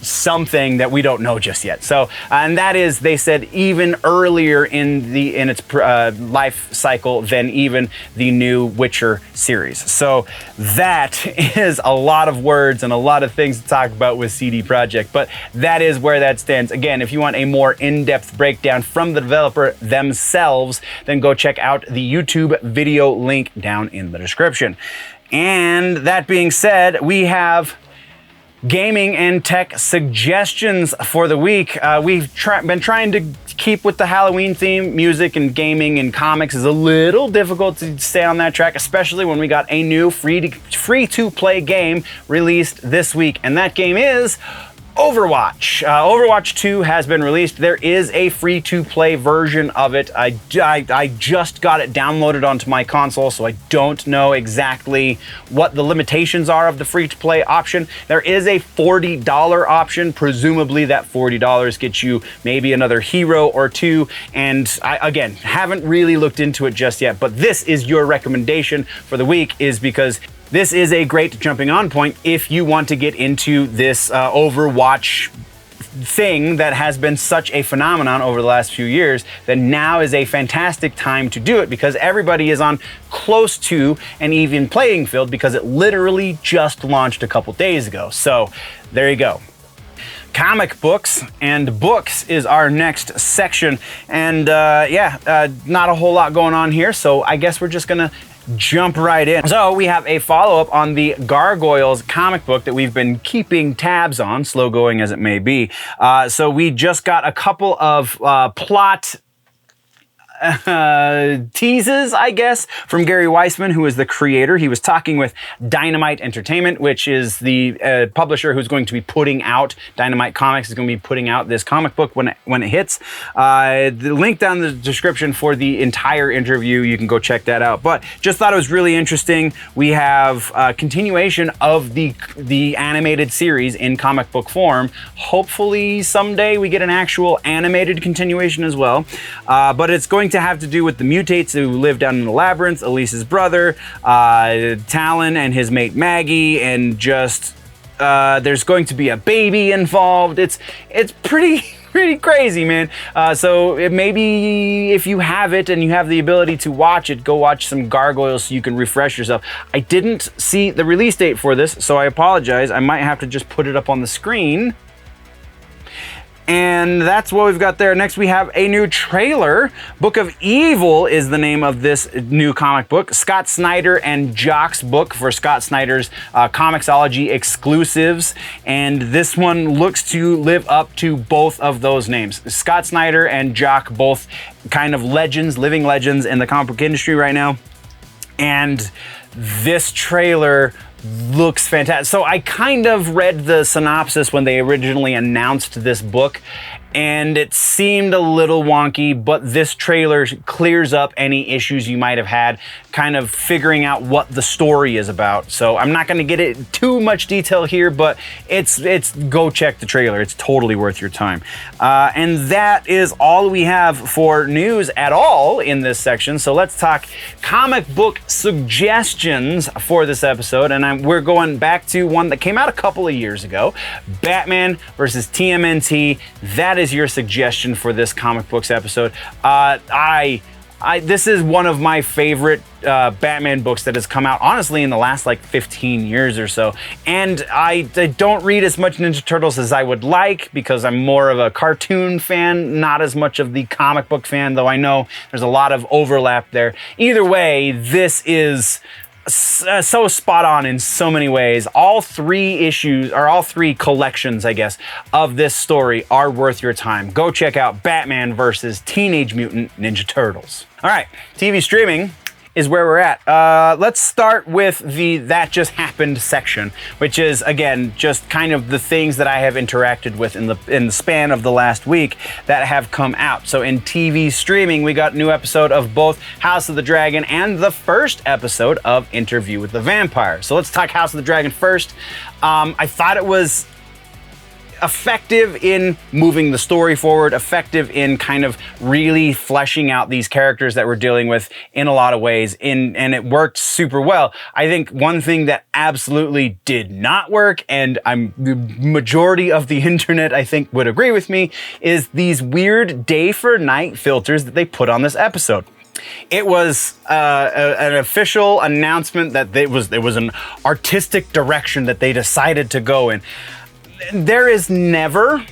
something that we don't know just yet. So, and that is, they said, even earlier in its life cycle than even the new Witcher series. So that is a lot of words and a lot of things to talk about with CD Projekt, but that is where that stands. Again, if you want a more in-depth breakdown from the developer themselves, then go check out the YouTube video link down in the description. And that being said, we have gaming and tech suggestions for the week. We've been trying to keep with the Halloween theme. Music and gaming and comics is a little difficult to stay on that track, especially when we got a new free-to-play game released this week, and that game is Overwatch. Overwatch 2 has been released. There is a free-to-play version of it. I just got it downloaded onto my console, so I don't know exactly what the limitations are of the free-to-play option. There is a $40 option. Presumably that $40 gets you maybe another hero or 2, and I, again, haven't really looked into it just yet, but this is your recommendation for the week, is because this is a great jumping on point if you want to get into this Overwatch thing that has been such a phenomenon over the last few years. Then now is a fantastic time to do it, because everybody is on close to an even playing field, because it literally just launched a couple days ago. So there you go. Comic books and books is our next section, and not a whole lot going on here, so I guess we're just gonna jump right in. So we have a follow-up on the Gargoyles comic book that we've been keeping tabs on, slow going as it may be. So we just got a couple of plot teases, I guess, from Gary Weisman, who is the creator. He was talking with Dynamite Entertainment, which is the publisher who's going to be putting out Dynamite Comics, is going to be putting out this comic book when it hits. The link down in the description for the entire interview, you can go check that out. But just thought it was really interesting. We have a continuation of the animated series in comic book form. Hopefully someday we get an actual animated continuation as well. But it's going to have to do with the mutates who live down in the labyrinth, Elise's brother, Talon and his mate Maggie, and just there's going to be a baby involved. It's pretty crazy, man. So maybe if you have it and you have the ability to watch it, go watch some Gargoyles so you can refresh yourself. I didn't see the release date for this, so I apologize. I might have to just put it up on the screen. And that's what we've got there. Next, we have a new trailer. Book of Evil is the name of this new comic book. Scott Snyder and Jock's book for Scott Snyder's Comixology exclusives. And this one looks to live up to both of those names. Scott Snyder and Jock, both kind of legends, living legends in the comic book industry right now. And this trailer looks fantastic. So I kind of read the synopsis when they originally announced this book, and it seemed a little wonky, but this trailer clears up any issues you might have had kind of figuring out what the story is about. So I'm not going to get it too much detail here, but it's go check the trailer. It's totally worth your time. And that is all we have for news at all in this section. So let's talk comic book suggestions for this episode. And we're going back to one that came out a couple of years ago, Batman versus TMNT. That is your suggestion for this comic books episode. This is one of my favorite Batman books that has come out, honestly, in the last like 15 years or so. And I don't read as much Ninja Turtles as I would like, because I'm more of a cartoon fan, not as much of the comic book fan, though I know there's a lot of overlap there. Either way, this is so spot on in so many ways. All 3 issues, or all 3 collections, I guess, of this story are worth your time. Go check out Batman versus Teenage Mutant Ninja Turtles. All right, TV streaming is where we're at. Let's start with the That Just Happened section, which is, again, just kind of the things that I have interacted with in the span of the last week that have come out. So in TV streaming, we got a new episode of both House of the Dragon and the first episode of Interview with the Vampire. So let's talk House of the Dragon first. I thought it was effective in moving the story forward, effective in kind of really fleshing out these characters that we're dealing with in a lot of ways, and it worked super well. I think one thing that absolutely did not work, and the majority of the internet I think would agree with me, is these weird day for night filters that they put on this episode. It was an official announcement that it was an artistic direction that they decided to go in. There is never,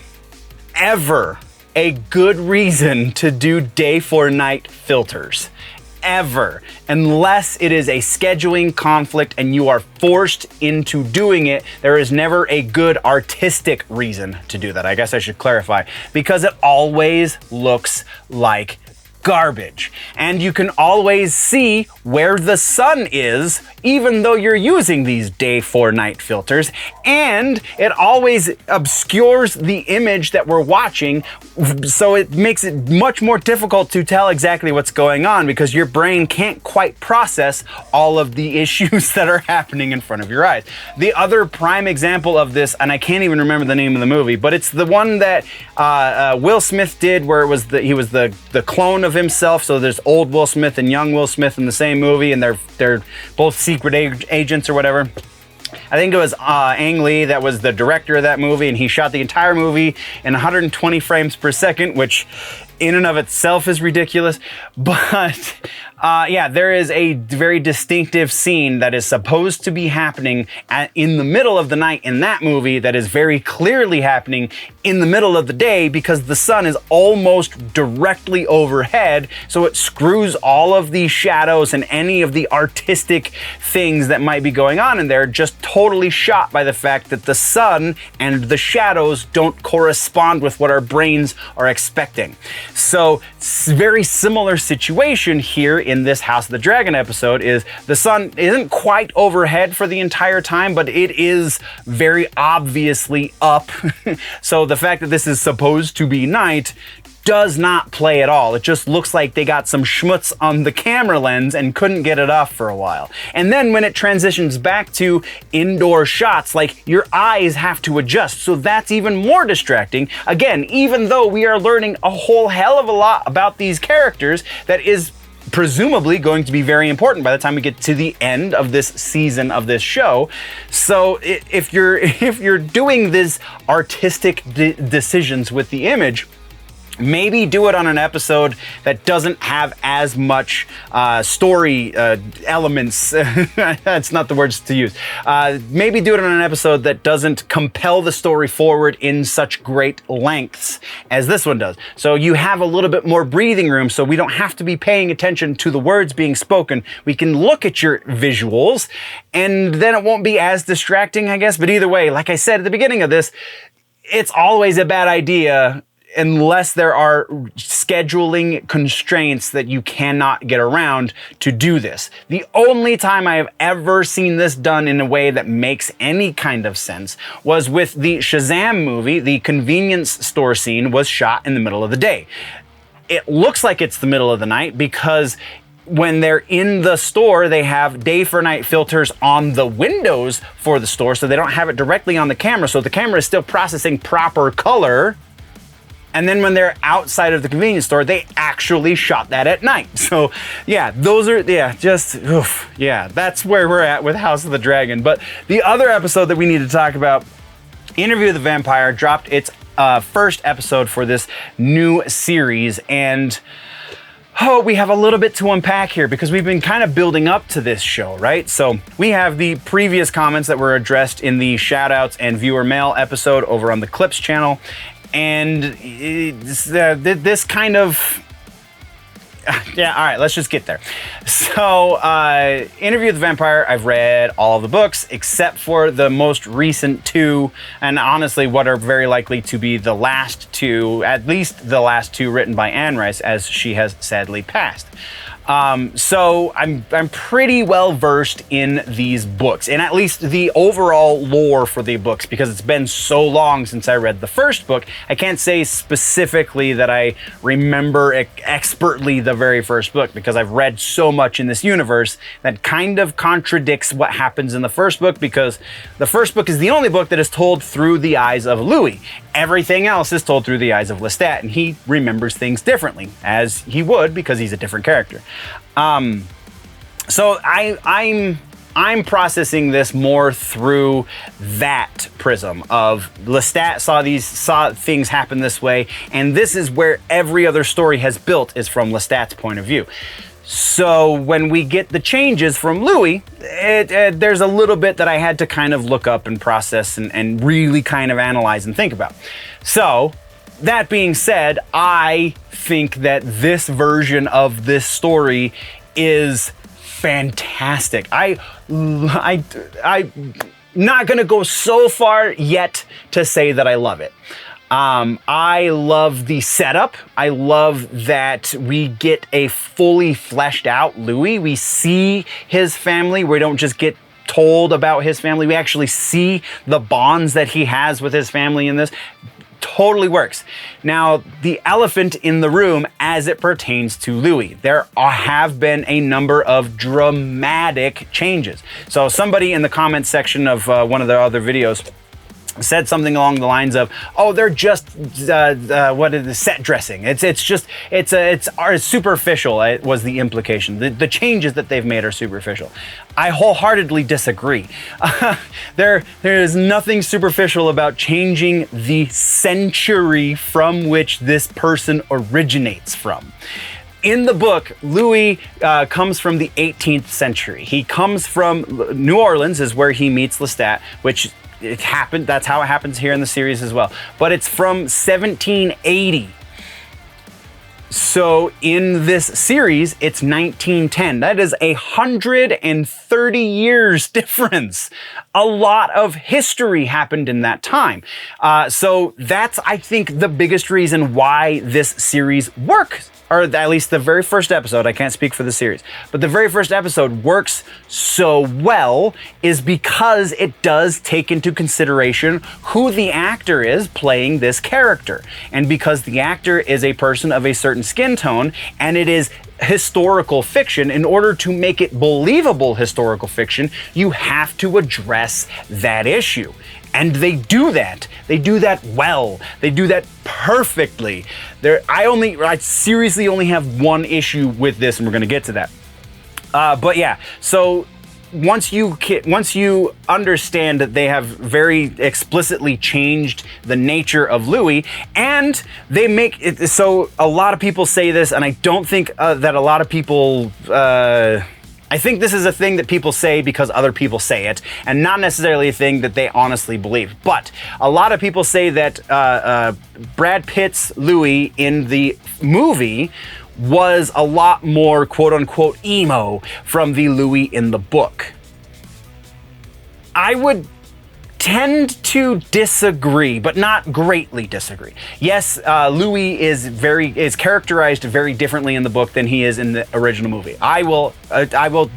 ever a good reason to do day for night filters. Ever. Unless it is a scheduling conflict and you are forced into doing it, there is never a good artistic reason to do that. I guess I should clarify. Because it always looks like garbage. And you can always see where the sun is, even though you're using these day for night filters, and it always obscures the image that we're watching, so it makes it much more difficult to tell exactly what's going on because your brain can't quite process all of the issues that are happening in front of your eyes. The other prime example of this, and I can't even remember the name of the movie, but it's the one that Will Smith did where it was he was the clone of himself. So there's old Will Smith and young Will Smith in the same movie, and they're both secret agents or whatever. I think it was Ang Lee that was the director of that movie, and he shot the entire movie in 120 frames per second, which in and of itself is ridiculous. But yeah, there is a very distinctive scene that is supposed to be happening in the middle of the night in that movie that is very clearly happening in the middle of the day because the sun is almost directly overhead, so it screws all of the shadows and any of the artistic things that might be going on in there just totally shot by the fact that the sun and the shadows don't correspond with what our brains are expecting. So very similar situation here in this House of the Dragon episode is the sun isn't quite overhead for the entire time, but it is very obviously up. So the fact that this is supposed to be night does not play at all. It just looks like they got some schmutz on the camera lens and couldn't get it off for a while. And then when it transitions back to indoor shots, like your eyes have to adjust. So that's even more distracting. Again, even though we are learning a whole hell of a lot about these characters that is presumably going to be very important by the time we get to the end of this season of this show. So if you're doing these artistic decisions with the image, maybe do it on an episode that doesn't have as much story elements. That's not the words to use. Maybe do it on an episode that doesn't compel the story forward in such great lengths as this one does. So you have a little bit more breathing room, so we don't have to be paying attention to the words being spoken. We can look at your visuals, and then it won't be as distracting, I guess. But either way, like I said at the beginning of this, it's always a bad idea unless there are scheduling constraints that you cannot get around to do this. The only time I have ever seen this done in a way that makes any kind of sense was with the Shazam movie. The convenience store scene was shot in the middle of the day. It looks like it's the middle of the night because when they're in the store, they have day for night filters on the windows for the store, so they don't have it directly on the camera. So the camera is still processing proper color. And then when they're outside of the convenience store, they actually shot that at night. So yeah, those are, that's where we're at with House of the Dragon. But the other episode that we need to talk about, Interview with the Vampire, dropped its first episode for this new series. And we have a little bit to unpack here because we've been kind of building up to this show, right? So we have the previous comments that were addressed in the shoutouts and viewer mail episode over on the Clips channel. And this kind of, yeah, all right, let's just get there. So, Interview with the Vampire, I've read all of the books except for the most recent two, and honestly, what are very likely to be the last two, at least the last two written by Anne Rice, as she has sadly passed. So I'm pretty well versed in these books, and at least the overall lore for the books, because it's been so long since I read the first book. I can't say specifically that I remember expertly the very first book, because I've read so much in this universe that kind of contradicts what happens in the first book, because the first book is the only book that is told through the eyes of Louis. Everything else is told through the eyes of Lestat, and he remembers things differently, as he would, because he's a different character. So I'm processing this more through that prism of Lestat saw things happen this way, and this is where every other story has built, is from Lestat's point of view. So when we get the changes from Louis, there's a little bit that I had to kind of look up and process and really kind of analyze and think about. So that being said, I think that this version of this story is fantastic. I'm not gonna go so far yet to say that I love it. I love the setup. I love that we get a fully fleshed out Louis. We see his family. We don't just get told about his family. We actually see the bonds that he has with his family in this. Totally works. Now, the elephant in the room as it pertains to Louis. There have been a number of dramatic changes. So somebody in the comments section of one of the other videos said something along the lines of, "Oh, they're just what is the set dressing? It's superficial." It was the implication. The changes that they've made are superficial. I wholeheartedly disagree. There is nothing superficial about changing the century from which this person originates from. In the book, Louis comes from the 18th century. He comes from New Orleans, is where he meets Lestat, which it happened. That's how it happens here in the series as well. But it's from 1780. So in this series, it's 1910. That is 130 years difference. A lot of history happened in that time. So that's, I think, the biggest reason why this series works. Or at least the very first episode, I can't speak for the series, but the very first episode works so well is because it does take into consideration who the actor is playing this character. And because the actor is a person of a certain skin tone, and it is historical fiction, in order to make it believable historical fiction, you have to address that issue. And they do that. They do that well. They do that perfectly. I seriously only have one issue with this, and we're gonna get to that. But yeah, so once you understand that they have very explicitly changed the nature of Louis, and they make it so a lot of people say this, and I don't think that a lot of people. I think this is a thing that people say because other people say it, and not necessarily a thing that they honestly believe. But a lot of people say that Brad Pitt's Louis in the movie was a lot more quote-unquote emo from the Louis in the book. I would tend to disagree, but not greatly disagree. Yes, Louis is characterized very differently in the book than he is in the original movie. I will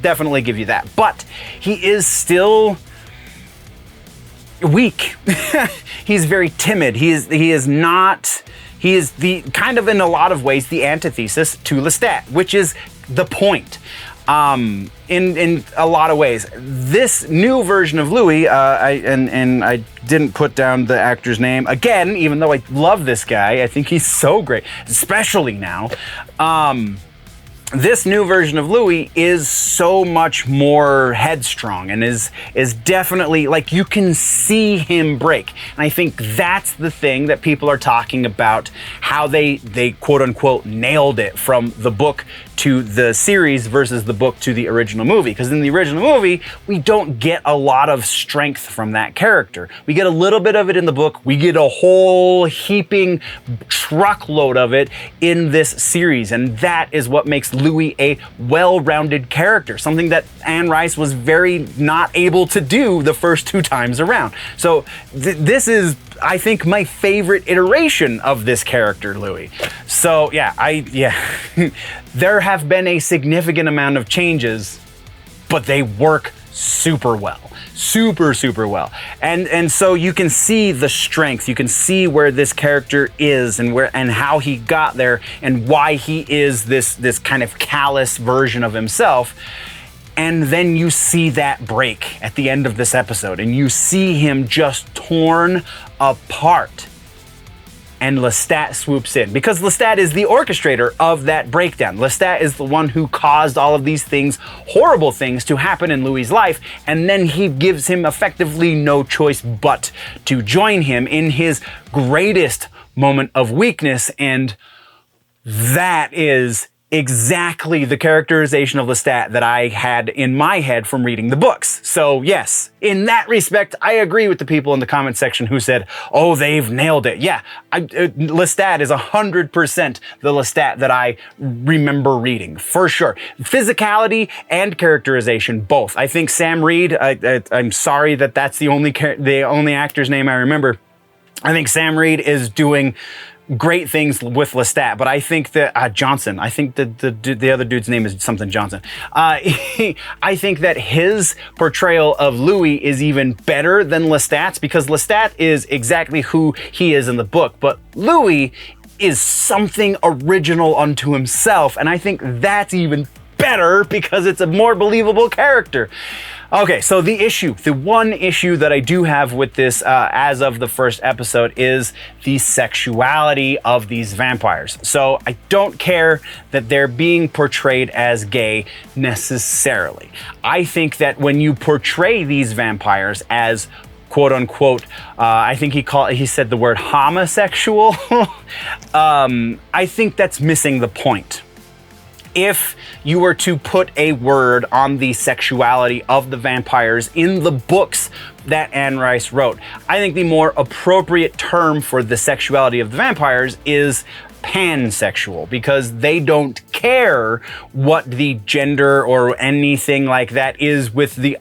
definitely give you that. But he is still weak. He's very timid. He is the kind of, in a lot of ways, the antithesis to Lestat, which is the point. In a lot of ways. This new version of Louis, I didn't put down the actor's name again, even though I love this guy. I think he's so great, especially now. This new version of Louis is so much more headstrong and is definitely, like, you can see him break. And I think that's the thing that people are talking about, how they quote unquote nailed it from the book to the series versus the book to the original movie. Because in the original movie, we don't get a lot of strength from that character. We get a little bit of it in the book. We get a whole heaping truckload of it in this series. And that is what makes Louis a well-rounded character, something that Anne Rice was very not able to do the first 2 times around. So this is, I think, my favorite iteration of this character, Louis. So yeah, there have been a significant amount of changes, but they work super well. Super well. And so you can see the strength, you can see where this character is and how he got there and why he is this kind of callous version of himself. And then you see that break at the end of this episode and you see him just torn apart. And Lestat swoops in because Lestat is the orchestrator of that breakdown. Lestat is the one who caused all of these things, horrible things, to happen in Louis's life, and then he gives him effectively no choice but to join him in his greatest moment of weakness, and that is exactly the characterization of Lestat that I had in my head from reading the books. So yes, in that respect, I agree with the people in the comment section who said, oh, they've nailed it. Yeah, Lestat is 100% the Lestat that I remember reading, for sure. Physicality and characterization, both. I think Sam Reed, I'm sorry that that's the only actor's name I remember. I think Sam Reed is doing great things with Lestat, but I think that Johnson, I think that the other dude's name is something Johnson. I think that his portrayal of Louis is even better than Lestat's, because Lestat is exactly who he is in the book, but Louis is something original unto himself, and I think that's even better because it's a more believable character. Okay, so the one issue that I do have with this as of the first episode is the sexuality of these vampires. So I don't care that they're being portrayed as gay necessarily. I think that when you portray these vampires as quote unquote, I think he said the word homosexual, I think that's missing the point. If you were to put a word on the sexuality of the vampires in the books that Anne Rice wrote, I think the more appropriate term for the sexuality of the vampires is pansexual, because they don't care what the gender or anything like that is with the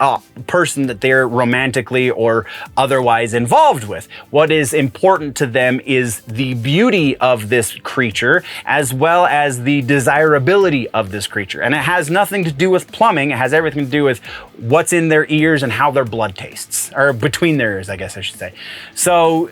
person that they're romantically or otherwise involved with. What is important to them is the beauty of this creature as well as the desirability of this creature. And it has nothing to do with plumbing. It has everything to do with what's in their ears and how their blood tastes, or between their ears, I guess I should say. So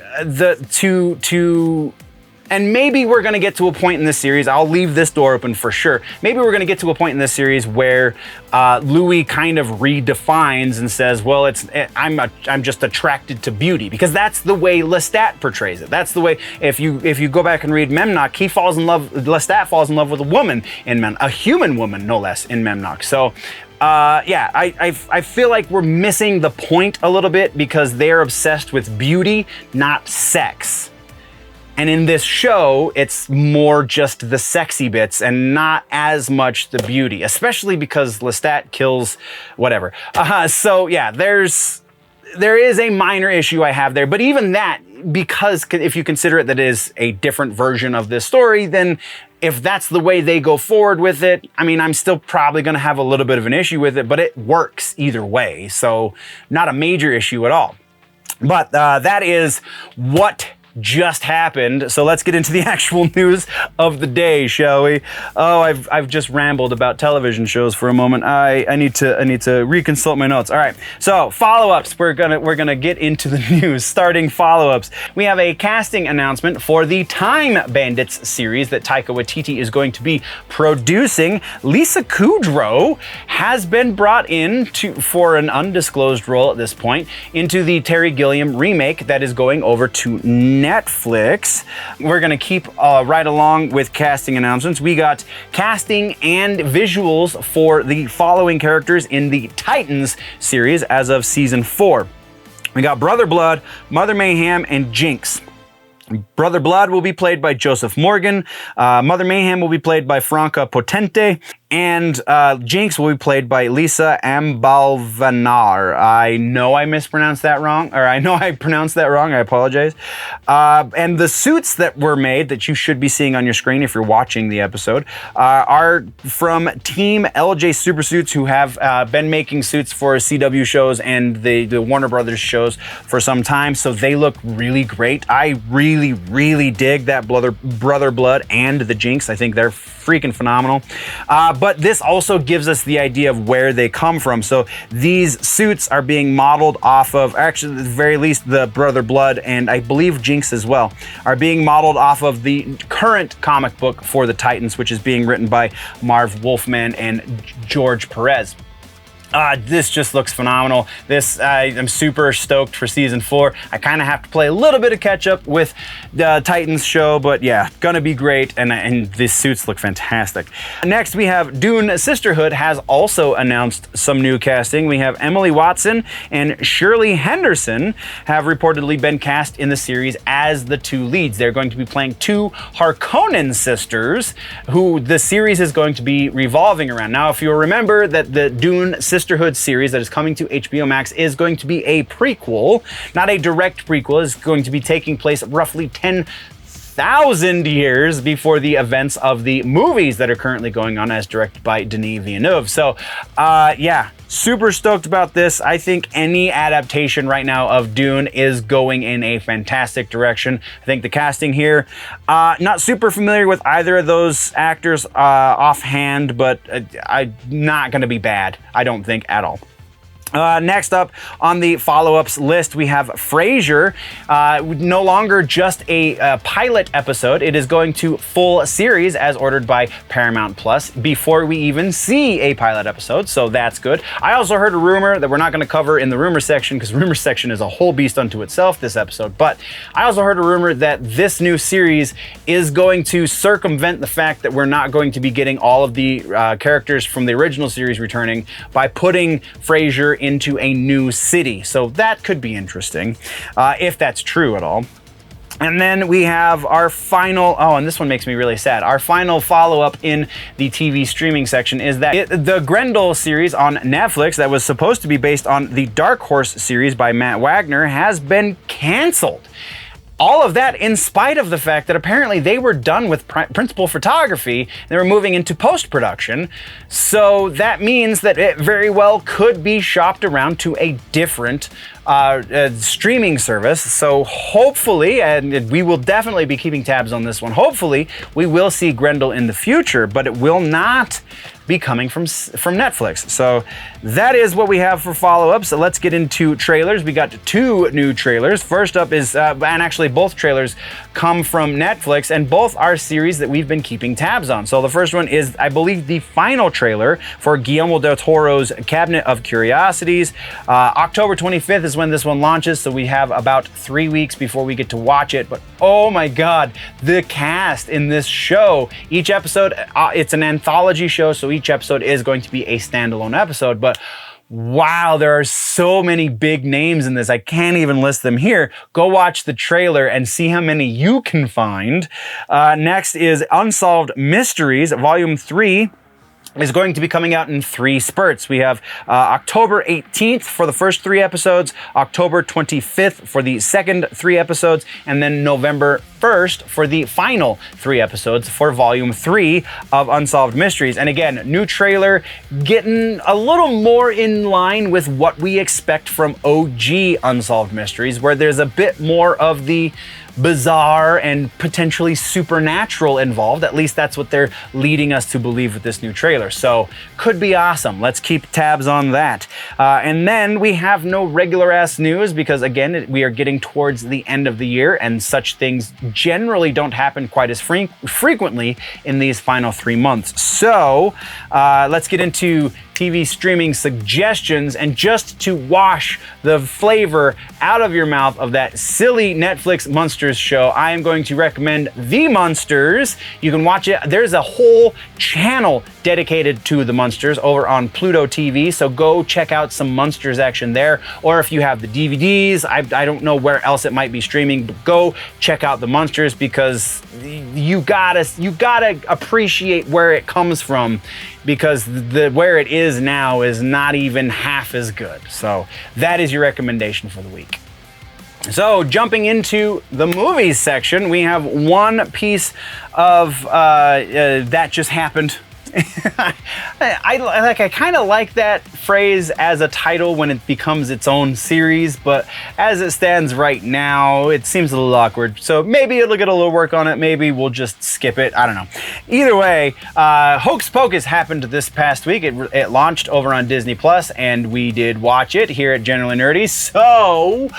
and maybe we're going to get to a point in this series, I'll leave this door open for sure, maybe we're going to get to a point in this series where Louis kind of redefines and says, well, I'm just attracted to beauty, because that's the way Lestat portrays it. That's the way, if you go back and read Memnoch, Lestat falls in love with a woman in a human woman, no less, in Memnoch. So yeah, I feel like we're missing the point a little bit, because they're obsessed with beauty, not sex. And in this show, it's more just the sexy bits and not as much the beauty, especially because Lestat kills whatever. So yeah, there is a minor issue I have there, but even that, because if you consider it that it is a different version of this story, then if that's the way they go forward with it, I mean, I'm still probably going to have a little bit of an issue with it, but it works either way. So not a major issue at all. But that is what just happened. So let's get into the actual news of the day, shall we? Oh, I've just rambled about television shows for a moment. I need to reconsult my notes. All right. So follow-ups. We're gonna get into the news. Starting follow-ups. We have a casting announcement for the Time Bandits series that Taika Waititi is going to be producing. Lisa Kudrow has been brought in for an undisclosed role at this point into the Terry Gilliam remake that is going over to Netflix. We're going to keep right along with casting announcements. We got casting and visuals for the following characters in the Titans series as of season 4. We got Brother Blood, Mother Mayhem, and Jinx. Brother Blood will be played by Joseph Morgan. Mother Mayhem will be played by Franca Potente. And Jinx will be played by Lisa Ambalvanar. I know I mispronounced that wrong, or I know I pronounced that wrong. I apologize. And the suits that were made that you should be seeing on your screen if you're watching the episode are from Team LJ Super Suits, who have been making suits for CW shows and the Warner Brothers shows for some time. So they look really great. I really dig that Brother Blood and the Jinx. I think they're freaking phenomenal. But this also gives us the idea of where they come from. So these suits are being modeled off of, actually, at the very least, the Brother Blood and I believe Jinx as well, are being modeled off of the current comic book for the Titans, which is being written by Marv Wolfman and George Perez. This just looks phenomenal. I'm super stoked for season 4. I kind of have to play a little bit of catch up with the Titans show, but yeah, gonna be great. And these suits look fantastic. Next, we have Dune Sisterhood has also announced some new casting. We have Emily Watson and Shirley Henderson have reportedly been cast in the series as the 2 leads. They're going to be playing 2 Harkonnen sisters, who the series is going to be revolving around. Now, if you'll remember that the Dune Sisterhood series that is coming to HBO Max is going to be a prequel, not a direct prequel. It's going to be taking place roughly 10,000 years before the events of the movies that are currently going on as directed by Denis Villeneuve. So, yeah, super stoked about this. I think any adaptation right now of Dune is going in a fantastic direction. I think the casting here, not super familiar with either of those actors offhand, but I'm not going to be bad, I don't think, at all. Next up on the follow-ups list, we have Frasier. No longer just a pilot episode. It is going to full series as ordered by Paramount Plus before we even see a pilot episode, so that's good. I also heard a rumor that we're not going to cover in the rumor section, because rumor section is a whole beast unto itself this episode, but I also heard a rumor that this new series is going to circumvent the fact that we're not going to be getting all of the characters from the original series returning by putting Frasier into a new city. So that could be interesting, if that's true at all. And then we have our final, and this one makes me really sad. Our final follow-up in the TV streaming section is that the Grendel series on Netflix that was supposed to be based on the Dark Horse series by Matt Wagner has been canceled. All of that in spite of the fact that apparently they were done with principal photography. They were moving into post-production. So that means that it very well could be shopped around to a different streaming service. So hopefully, and we will definitely be keeping tabs on this one, hopefully we will see Grendel in the future, but it will not be coming from Netflix. So that is what we have for follow-ups. So let's get into trailers. We got 2 new trailers. First up is, and actually both trailers come from Netflix, and both are series that we've been keeping tabs on. So the first one is, I believe, the final trailer for Guillermo del Toro's Cabinet of Curiosities. October 25th is when this one launches, so we have about 3 weeks before we get to watch it. But oh my God, the cast in this show. Each episode, it's an anthology show, so each episode is going to be a standalone episode, but wow, there are so many big names in this. I can't even list them here. Go watch the trailer and see how many you can find. Next is Unsolved Mysteries, Volume 3. Is going to be coming out in 3 spurts. We have October 18th for the first 3 episodes, October 25th for the second 3 episodes, and then November 1st for the final 3 episodes for Volume 3 of Unsolved Mysteries. And again, new trailer, getting a little more in line with what we expect from OG Unsolved Mysteries, where there's a bit more of the bizarre and potentially supernatural involved. At least that's what they're leading us to believe with this new trailer. So could be awesome. Let's keep tabs on that. And then we have no regular ass news because again, we are getting towards the end of the year and such things generally don't happen quite as frequently in these final 3 months. So let's get into TV streaming suggestions, and just to wash the flavor out of your mouth of that silly Netflix Munsters show, I am going to recommend The Munsters. You can watch it. There's a whole channel dedicated to the Munsters over on Pluto TV, so go check out some Munsters action there. Or if you have the DVDs, I don't know where else it might be streaming, but go check out the Munsters, because you gotta appreciate where it comes from, because where it is now is not even half as good. So that is your recommendation for the week. So jumping into the movies section, we have one piece of that just happened. I kind of like that phrase as a title when it becomes its own series, but as it stands right now, it seems a little awkward. So maybe it'll get a little work on it. Maybe we'll just skip it. I don't know. Either way, Hocus Pocus happened this past week. It launched over on Disney Plus, and we did watch it here at Generally Nerdy. So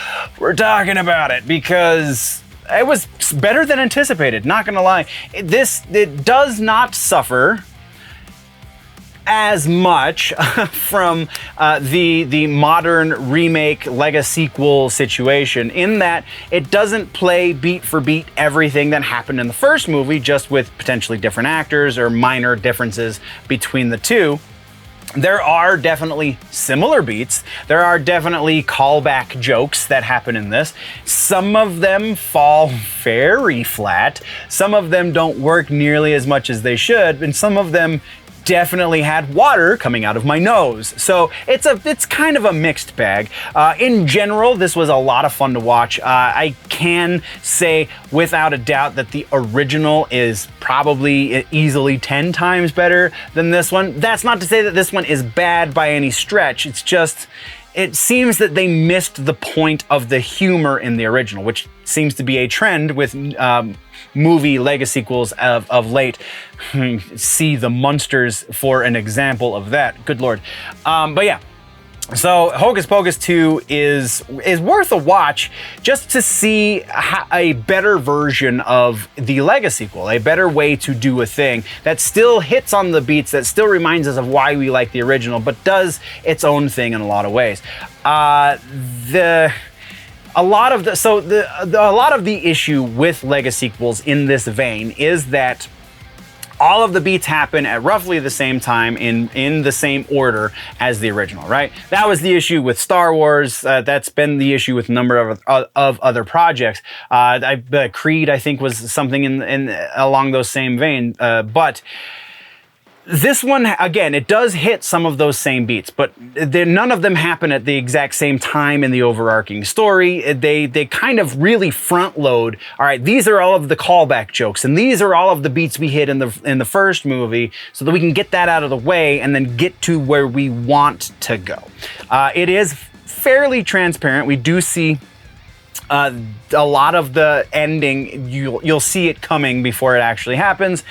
we're talking about it because it was better than anticipated. Not gonna lie, it does not suffer as much from the modern remake Lego sequel situation, in that it doesn't play beat for beat everything that happened in the first movie, just with potentially different actors or minor differences between the two. There are definitely similar beats. There are definitely callback jokes that happen in this. Some of them fall very flat. Some of them don't work nearly as much as they should, and some of them definitely had water coming out of my nose. So it's kind of a mixed bag. In general, this was a lot of fun to watch. I can say without a doubt that the original is probably easily 10 times better than this one. That's not to say that this one is bad by any stretch. It's just, it seems that they missed the point of the humor in the original, which seems to be a trend with movie Lego sequels of late. See the Munsters for an example of that. Good Lord. But yeah. So Hocus Pocus 2 is worth a watch just to see a better version of the Lego sequel, a better way to do a thing that still hits on the beats, that still reminds us of why we like the original, but does its own thing in a lot of ways. A lot of the issue with Lego sequels in this vein is that all of the beats happen at roughly the same time in the same order as the original, right? That was the issue with Star Wars. That's been the issue with a number of other projects. Creed, I think, was something in along those same vein. But this one, again, it does hit some of those same beats, but none of them happen at the exact same time in the overarching story. They kind of really front load. All right, these are all of the callback jokes, and these are all of the beats we hit in the first movie, so that we can get that out of the way and then get to where we want to go. It is fairly transparent. We do see a lot of the ending, you'll see it coming before it actually happens.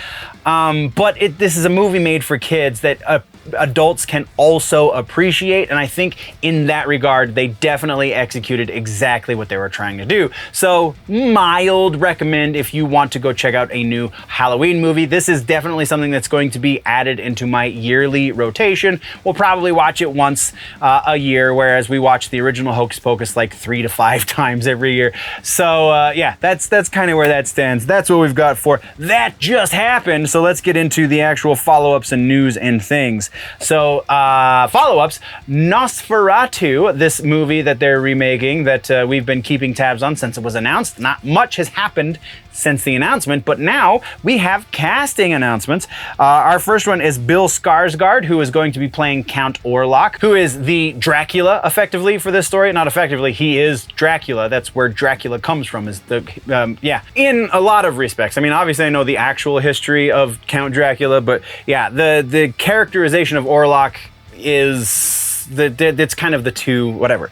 But this is a movie made for kids that adults can also appreciate, and I think in that regard, they definitely executed exactly what they were trying to do. So, mild recommend if you want to go check out a new Halloween movie. This is definitely something that's going to be added into my yearly rotation. We'll probably watch it once a year, whereas we watch the original Hocus Pocus like 3 to 5 times every year. So yeah, that's kind of where that stands. That's what we've got for That Just Happened. So let's get into the actual follow-ups and news and things. So follow-ups, Nosferatu, this movie that they're remaking that we've been keeping tabs on since it was announced. Not much has happened since the announcement, but now we have casting announcements. Our first one is Bill Skarsgård, who is going to be playing Count Orlok, who is the Dracula, effectively, for this story. Not effectively, he is Dracula. That's where Dracula comes from, is the, yeah, in a lot of respects. I mean, obviously I know the actual history of Count Dracula, but yeah, the characterization of Orlok is... it's kind of the two, whatever.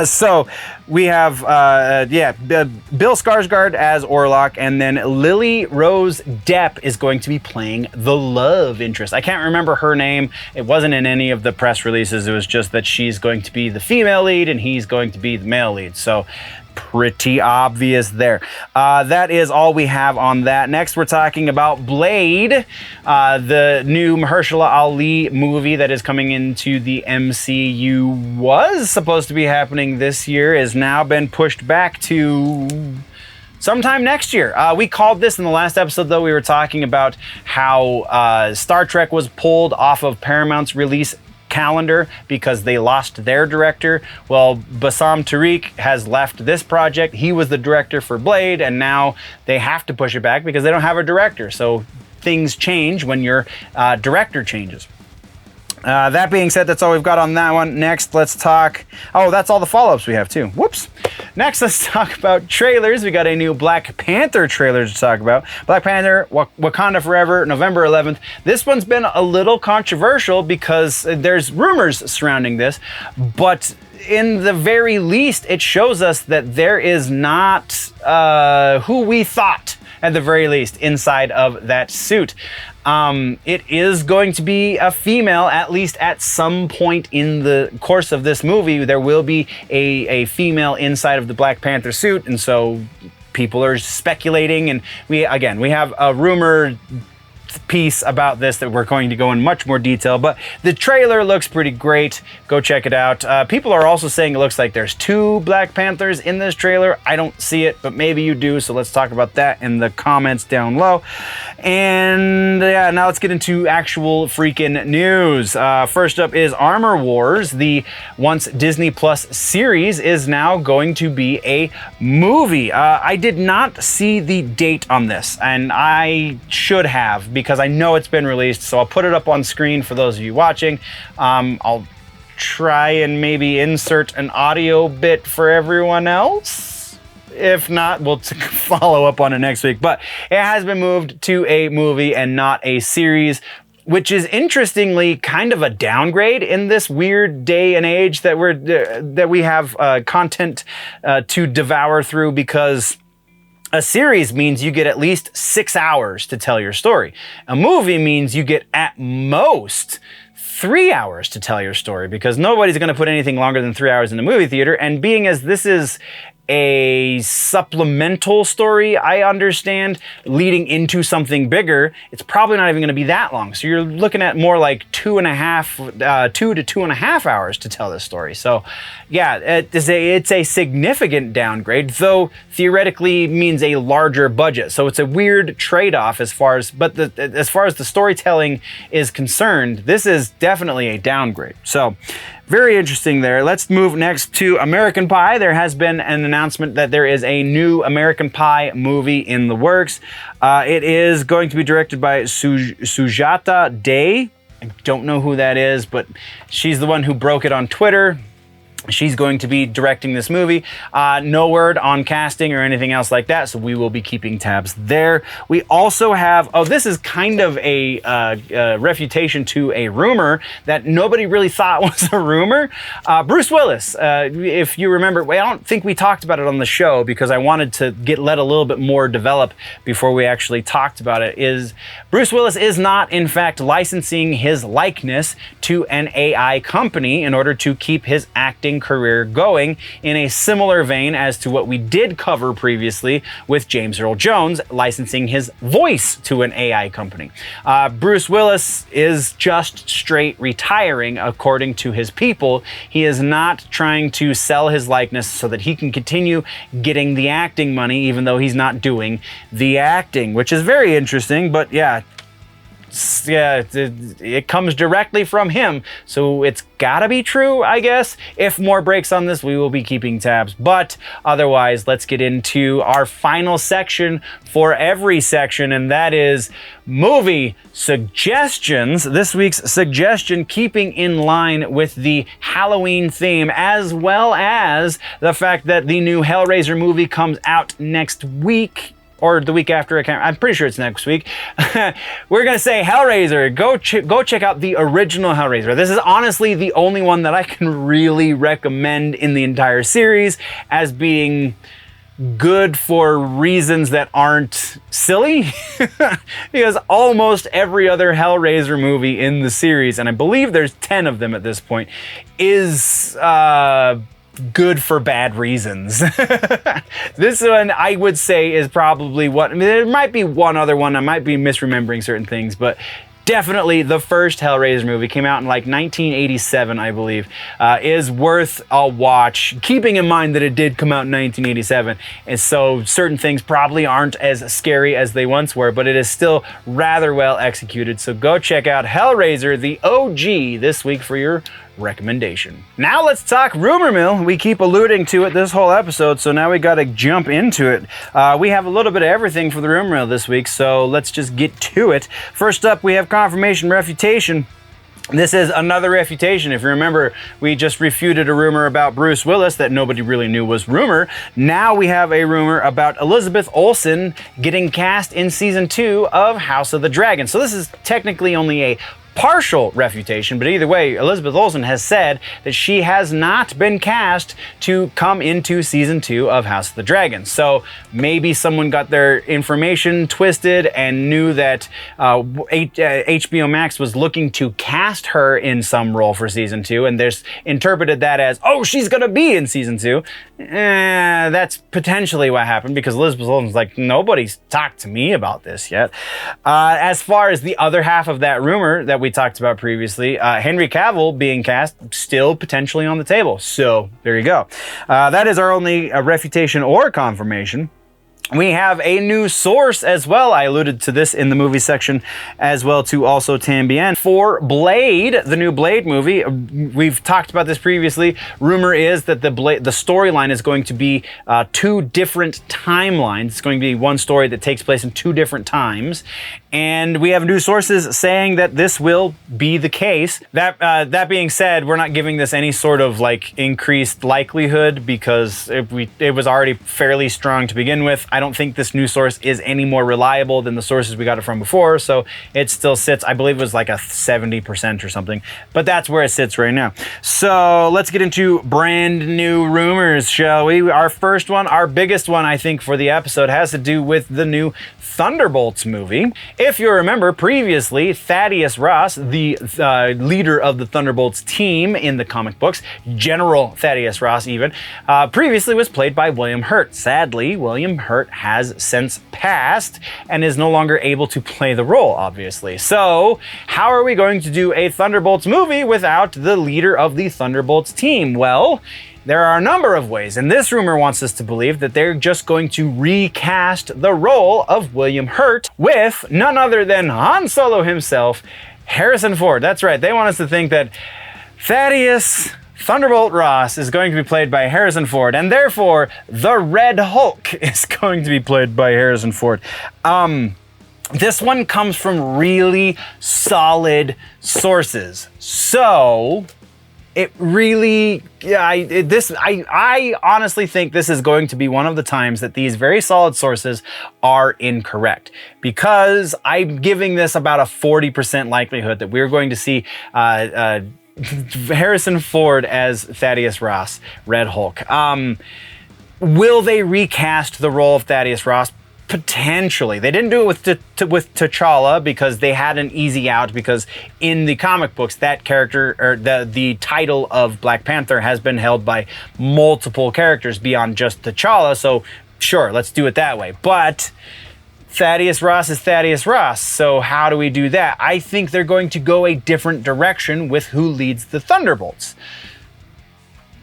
So we have, Bill Skarsgård as Orlok, and then Lily Rose Depp is going to be playing the love interest. I can't remember her name. It wasn't in any of the press releases. It was just that she's going to be the female lead and he's going to be the male lead. So pretty obvious there. That is all we have on that. Next, we're talking about Blade, the new Mahershala Ali movie that is coming into the MCU. Was supposed to be happening this year, has now been pushed back to sometime next year. We called this in the last episode, though. We were talking about how Star Trek was pulled off of Paramount's release calendar because they lost their director. Well, Bassam Tariq has left this project. He was the director for Blade, and now they have to push it back because they don't have a director. So things change when your director changes. That being said, that's all we've got on that one. Next, let's talk... Oh, that's all the follow-ups we have, too. Whoops. Next, let's talk about trailers. We got a new Black Panther trailer to talk about. Black Panther, Wakanda Forever, November 11th. This one's been a little controversial because there's rumors surrounding this, but in the very least, it shows us that there is not who we thought, at the very least, inside of that suit. It is going to be a female, at least at some point in the course of this movie. There will be a female inside of the Black Panther suit, and so people are speculating, and we have a rumor piece about this that we're going to go in much more detail, but the trailer looks pretty great. Go check it out. People are also saying it looks like there's 2 Black Panthers in this trailer. I don't see it, but maybe you do, so let's talk about that in the comments down low. And yeah, now let's get into actual freaking news. First up is Armor Wars. The once Disney Plus series is now going to be a movie. I did not see the date on this, and I should have, because I know it's been released, so I'll put it up on screen for those of you watching. I'll try and maybe insert an audio bit for everyone else. If not, we'll follow up on it next week. But it has been moved to a movie and not a series, which is interestingly kind of a downgrade in this weird day and age that we have content to devour through, because a series means you get at least 6 hours to tell your story. A movie means you get at most 3 hours to tell your story, because nobody's going to put anything longer than 3 hours in the movie theater. And being as this is a supplemental story, I understand, leading into something bigger, it's probably not even going to be that long. So you're looking at more like 2 to 2.5 hours to tell this story. So yeah, it's a significant downgrade, though theoretically means a larger budget. So it's a weird trade-off as far as the storytelling is concerned. This is definitely a downgrade. So very interesting there. Let's move next to American Pie. There has been an announcement that there is a new American Pie movie in the works. It is going to be directed by Sujata Day. I don't know who that is, but she's the one who broke it on Twitter. She's going to be directing this movie. No word on casting or anything else like that, so we will be keeping tabs there. We also have, this is kind of a refutation to a rumor that nobody really thought was a rumor. Bruce Willis, if you remember, I don't think we talked about it on the show because I wanted to let a little bit more develop before we actually talked about it, is Bruce Willis is not, in fact, licensing his likeness to an AI company in order to keep his acting career going, in a similar vein as to what we did cover previously with James Earl Jones licensing his voice to an AI company. Bruce Willis is just straight retiring, according to his people. He is not trying to sell his likeness so that he can continue getting the acting money, even though he's not doing the acting, which is very interesting. But yeah, it comes directly from him, so it's gotta be true, I guess. If more breaks on this, we will be keeping tabs, but otherwise, let's get into our final section for every section, and that is movie suggestions. This week's suggestion, keeping in line with the Halloween theme, as well as the fact that the new Hellraiser movie comes out next week, or the week after. I'm pretty sure it's next week. We're gonna say Hellraiser. Go check out the original Hellraiser. This is honestly the only one that I can really recommend in the entire series as being good for reasons that aren't silly. Because almost every other Hellraiser movie in the series, and I believe there's 10 of them at this point, is good for bad reasons. This one, I would say, is probably what, I mean, there might be one other one, I might be misremembering certain things, but definitely the first Hellraiser movie, came out in like 1987, I believe, is worth a watch, keeping in mind that it did come out in 1987, and so certain things probably aren't as scary as they once were, but it is still rather well executed. So go check out Hellraiser, the OG, this week for your recommendation. Now let's talk rumor mill. We keep alluding to it this whole episode, so now we got to jump into it. We have a little bit of everything for the rumor mill this week, so let's just get to it. First up, we have confirmation refutation. This is another refutation. If you remember, we just refuted a rumor about Bruce Willis that nobody really knew was rumor. Now we have a rumor about Elizabeth Olsen getting cast in season 2 of House of the Dragon. So this is technically only a partial refutation, but either way, Elizabeth Olsen has said that she has not been cast to come into season 2 of House of the Dragon. So maybe someone got their information twisted and knew that HBO Max was looking to cast her in some role for season 2, and there's interpreted that as, oh, she's gonna be in season 2. That's potentially what happened, because Elizabeth Olsen's like, nobody's talked to me about this yet. As far as the other half of that rumor that we talked about previously, Henry Cavill being cast, still potentially on the table. So there you go. That is our only refutation or confirmation. We have a new source as well. I alluded to this in the movie section as well, to also Tambien. For Blade, the new Blade movie, we've talked about this previously. Rumor is that the storyline is going to be 2 different timelines. It's going to be one story that takes place in 2 different times. And we have new sources saying that this will be the case. That being said, we're not giving this any sort of like increased likelihood, because it was already fairly strong to begin with. I don't think this new source is any more reliable than the sources we got it from before, so it still sits, I believe it was like a 70% or something, but that's where it sits right now. So let's get into brand new rumors, shall we? Our first one, our biggest one, I think, for the episode has to do with the new Thunderbolts movie. If you remember previously, Thaddeus Ross, the leader of the Thunderbolts team in the comic books, General Thaddeus Ross even, previously was played by William Hurt. Sadly, William Hurt has since passed and is no longer able to play the role, obviously. So how are we going to do a Thunderbolts movie without the leader of the Thunderbolts team? Well, there are a number of ways, and this rumor wants us to believe that they're just going to recast the role of William Hurt with none other than Han Solo himself, Harrison Ford. That's right, they want us to think that Thaddeus Thunderbolt Ross is going to be played by Harrison Ford, and therefore the Red Hulk is going to be played by Harrison Ford. This one comes from really solid sources, so it really, I honestly think this is going to be one of the times that these very solid sources are incorrect, because I'm giving this about a 40% likelihood that we're going to see Harrison Ford as Thaddeus Ross, Red Hulk. Will they recast the role of Thaddeus Ross? Potentially. They didn't do it with T'Challa because they had an easy out, because in the comic books that character, or the title of Black Panther, has been held by multiple characters beyond just T'Challa, so sure, let's do it that way. But Thaddeus Ross is Thaddeus Ross, so how do we do that? I think they're going to go a different direction with who leads the Thunderbolts.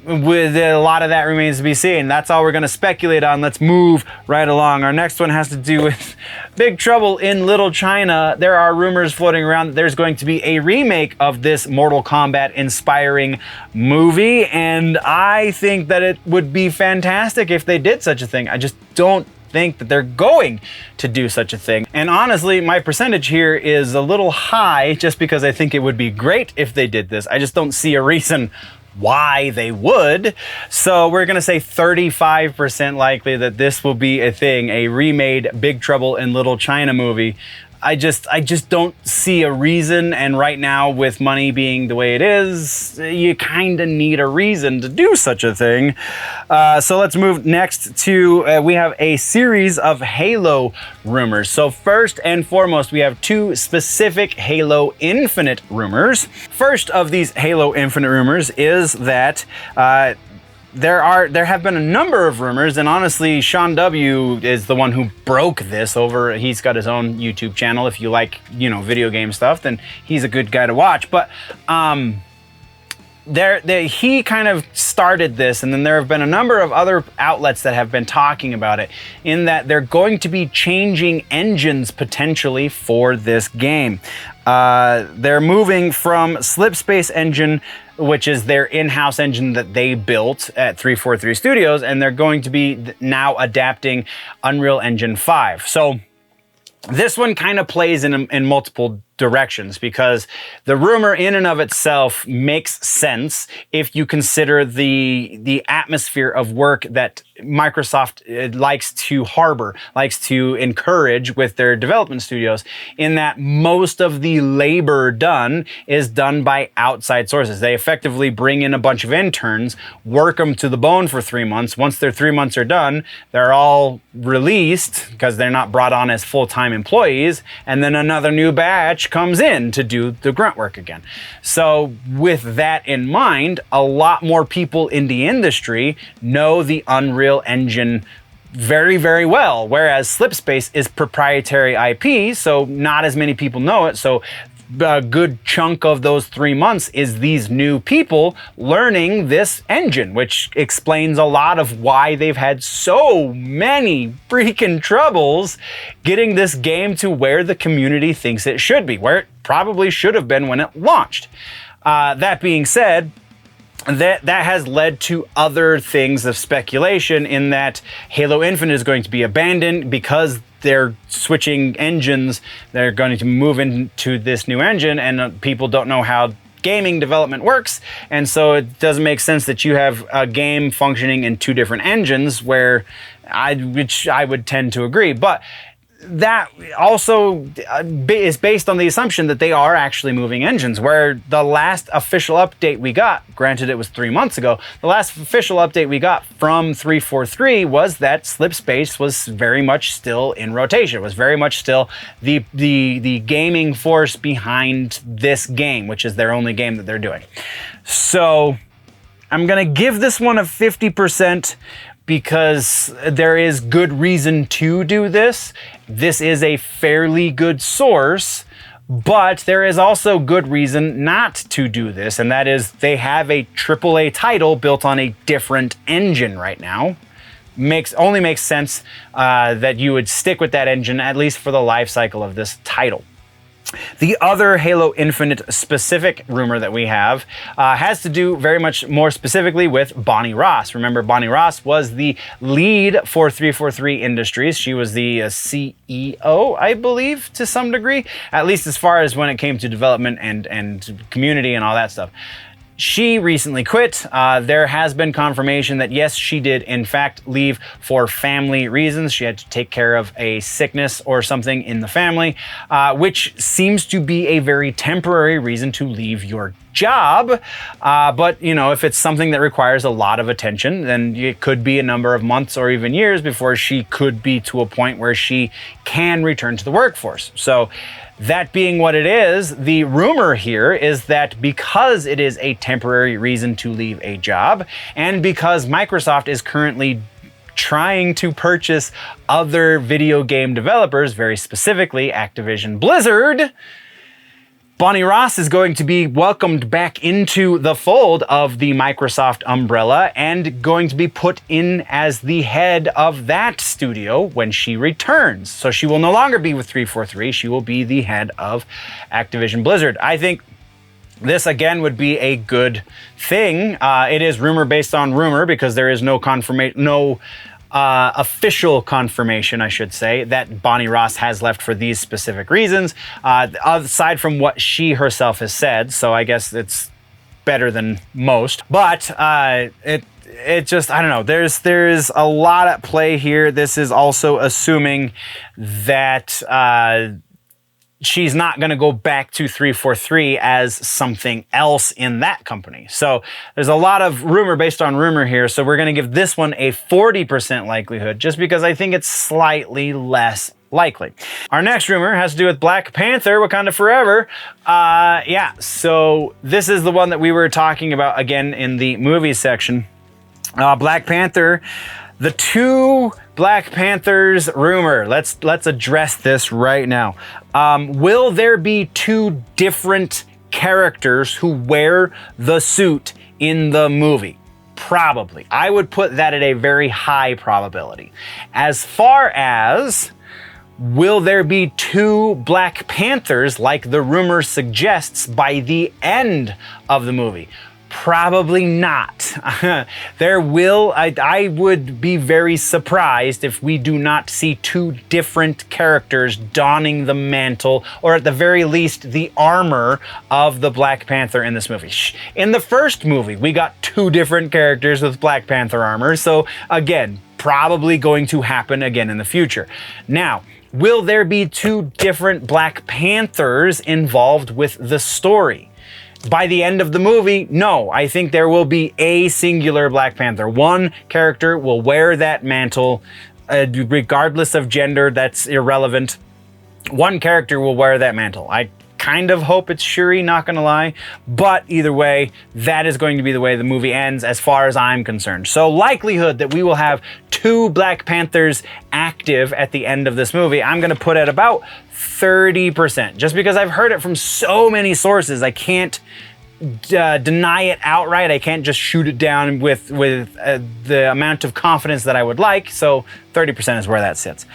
With a lot of that remains to be seen. That's all we're going to speculate on. Let's move right along. Our next one has to do with Big Trouble in Little China. There are rumors floating around that there's going to be a remake of this Mortal Kombat inspiring movie, and I think that it would be fantastic if they did such a thing. I just don't think that they're going to do such a thing. And honestly, my percentage here is a little high, just because I think it would be great if they did this. I just don't see a reason why they would. So we're gonna say 35% likely that this will be a thing, a remade Big Trouble in Little China movie. I just don't see a reason, and right now, with money being the way it is, you kind of need a reason to do such a thing. So let's move next to, we have a series of Halo rumors. So first and foremost, we have 2 specific Halo Infinite rumors. First of these Halo Infinite rumors is that there have been a number of rumors, and honestly, Sean W is the one who broke this over. He's got his own YouTube channel. If you like, video game stuff, then he's a good guy to watch. But he kind of started this, and then there have been a number of other outlets that have been talking about it, in that they're going to be changing engines potentially for this game. They're moving from Slipspace Engine, which is their in-house engine that they built at 343 Studios, and they're going to be now adapting Unreal Engine 5. So this one kind of plays in multiple directions, because the rumor in and of itself makes sense if you consider the atmosphere of work that Microsoft likes to harbor, likes to encourage with their development studios, in that most of the labor done is done by outside sources. They effectively bring in a bunch of interns, work them to the bone for 3 months. Once their 3 months are done, they're all released because they're not brought on as full-time employees, and then another new batch comes in to do the grunt work again. So with that in mind, a lot more people in the industry know the Unreal Engine very, very well, whereas Slipspace is proprietary IP, so not as many people know it. So a good chunk of those 3 months is these new people learning this engine, which explains a lot of why they've had so many freaking troubles getting this game to where the community thinks it should be, where it probably should have been when it launched. That being said, that has led to other things of speculation, in that Halo Infinite is going to be abandoned because they're switching engines. They're going to move into this new engine, and people don't know how gaming development works, and so it doesn't make sense that you have a game functioning in two different engines, which I would tend to agree. But that also is based on the assumption that they are actually moving engines, where the last official update we got, granted it was 3 months ago, the last official update we got from 343 was that Slipspace was very much still in rotation. It was very much still the gaming force behind this game, which is their only game that they're doing. So I'm gonna give this one a 50%, because there is good reason to do this. This is a fairly good source, but there is also good reason not to do this, and that is they have a AAA title built on a different engine right now. Only makes sense that you would stick with that engine, at least for the life cycle of this title. The other Halo Infinite specific rumor that we have has to do very much more specifically with Bonnie Ross. Remember, Bonnie Ross was the lead for 343 Industries. She was the CEO, I believe, to some degree, at least as far as when it came to development and community and all that stuff. She recently quit. There has been confirmation that yes, she did in fact leave for family reasons. She had to take care of a sickness or something in the family, which seems to be a very temporary reason to leave your job. But if it's something that requires a lot of attention, then it could be a number of months or even years before she could be to a point where she can return to the workforce. So that being what it is, the rumor here is that because it is a temporary reason to leave a job, and because Microsoft is currently trying to purchase other video game developers, very specifically Activision Blizzard, Bonnie Ross is going to be welcomed back into the fold of the Microsoft umbrella and going to be put in as the head of that studio when she returns. So she will no longer be with 343, she will be the head of Activision Blizzard. I think this again would be a good thing. It is rumor based on rumor, because there is no confirmation, official confirmation, I should say, that Bonnie Ross has left for these specific reasons, aside from what she herself has said. So I guess it's better than most. But it just, I don't know. There's a lot at play here. This is also assuming that she's not going to go back to 343 as something else in that company. So there's a lot of rumor based on rumor here. So we're going to give this one a 40% likelihood, just because I think it's slightly less likely. Our next rumor has to do with Black Panther, Wakanda Forever. So this is the one that we were talking about again in the movies section. Black Panther, the two Black Panthers rumor. Let's address this right now. Will there be two different characters who wear the suit in the movie? Probably. I would put that at a very high probability. As far as will there be two Black Panthers like the rumor suggests by the end of the movie? Probably not. I would be very surprised if we do not see two different characters donning the mantle, or at the very least, the armor of the Black Panther in this movie. In the first movie, we got two different characters with Black Panther armor, so again, probably going to happen again in the future. Now, will there be two different Black Panthers involved with the story? By the end of the movie, no. I think there will be a singular Black Panther. One character will wear that mantle, regardless of gender, that's irrelevant. One character will wear that mantle. I kind of hope it's Shuri, not gonna lie. But either way, that is going to be the way the movie ends as far as I'm concerned. So likelihood that we will have two Black Panthers active at the end of this movie, I'm gonna put at about 30%. Just because I've heard it from so many sources, I can't deny it outright. I can't just shoot it down with the amount of confidence that I would like. So 30% is where that sits.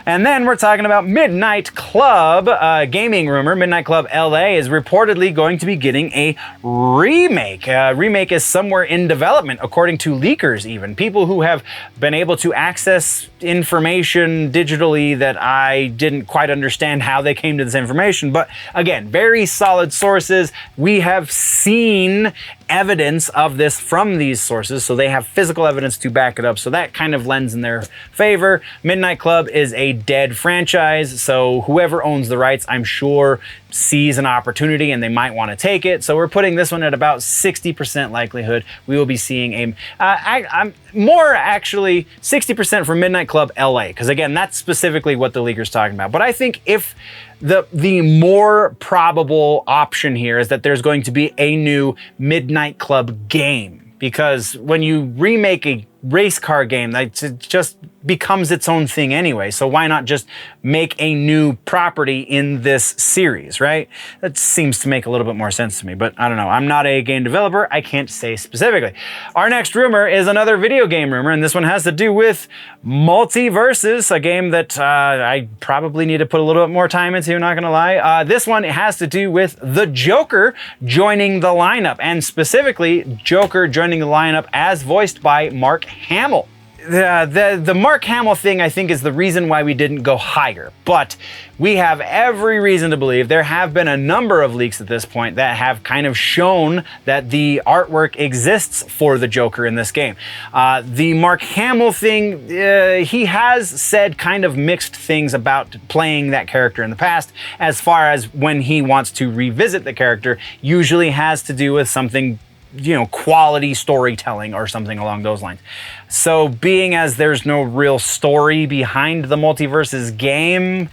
And then we're talking about Midnight Club, gaming rumor. Midnight Club LA is reportedly going to be getting a remake. Remake is somewhere in development, according to leakers even. People who have been able to access information digitally that I didn't quite understand how they came to this information. But again, very solid sources. We have seen evidence of this from these sources, so they have physical evidence to back it up, so that kind of lends in their favor. Midnight Club is a dead franchise, so whoever owns the rights, I'm sure, sees an opportunity and they might want to take it. So we're putting this one at about 60% likelihood we will be seeing I'm more actually 60% for Midnight Club LA, because again, that's specifically what the leaker's talking about. But I think if the more probable option here is that there's going to be a new Midnight Club game, because when you remake a race car game, that just becomes its own thing anyway. So why not just make a new property in this series, right? That seems to make a little bit more sense to me, but I don't know. I'm not a game developer. I can't say specifically. Our next rumor is another video game rumor, and this one has to do with Multiverses, a game that I probably need to put a little bit more time into, not gonna lie. This one has to do with the Joker joining the lineup, and specifically Joker joining the lineup as voiced by Mark Hamill. The Mark Hamill thing, I think, is the reason why we didn't go higher. But we have every reason to believe there have been a number of leaks at this point that have kind of shown that the artwork exists for the Joker in this game. The Mark Hamill thing, he has said kind of mixed things about playing that character in the past, as far as when he wants to revisit the character, usually has to do with something, you know, quality storytelling or something along those lines. So being as there's no real story behind the Multiverses game,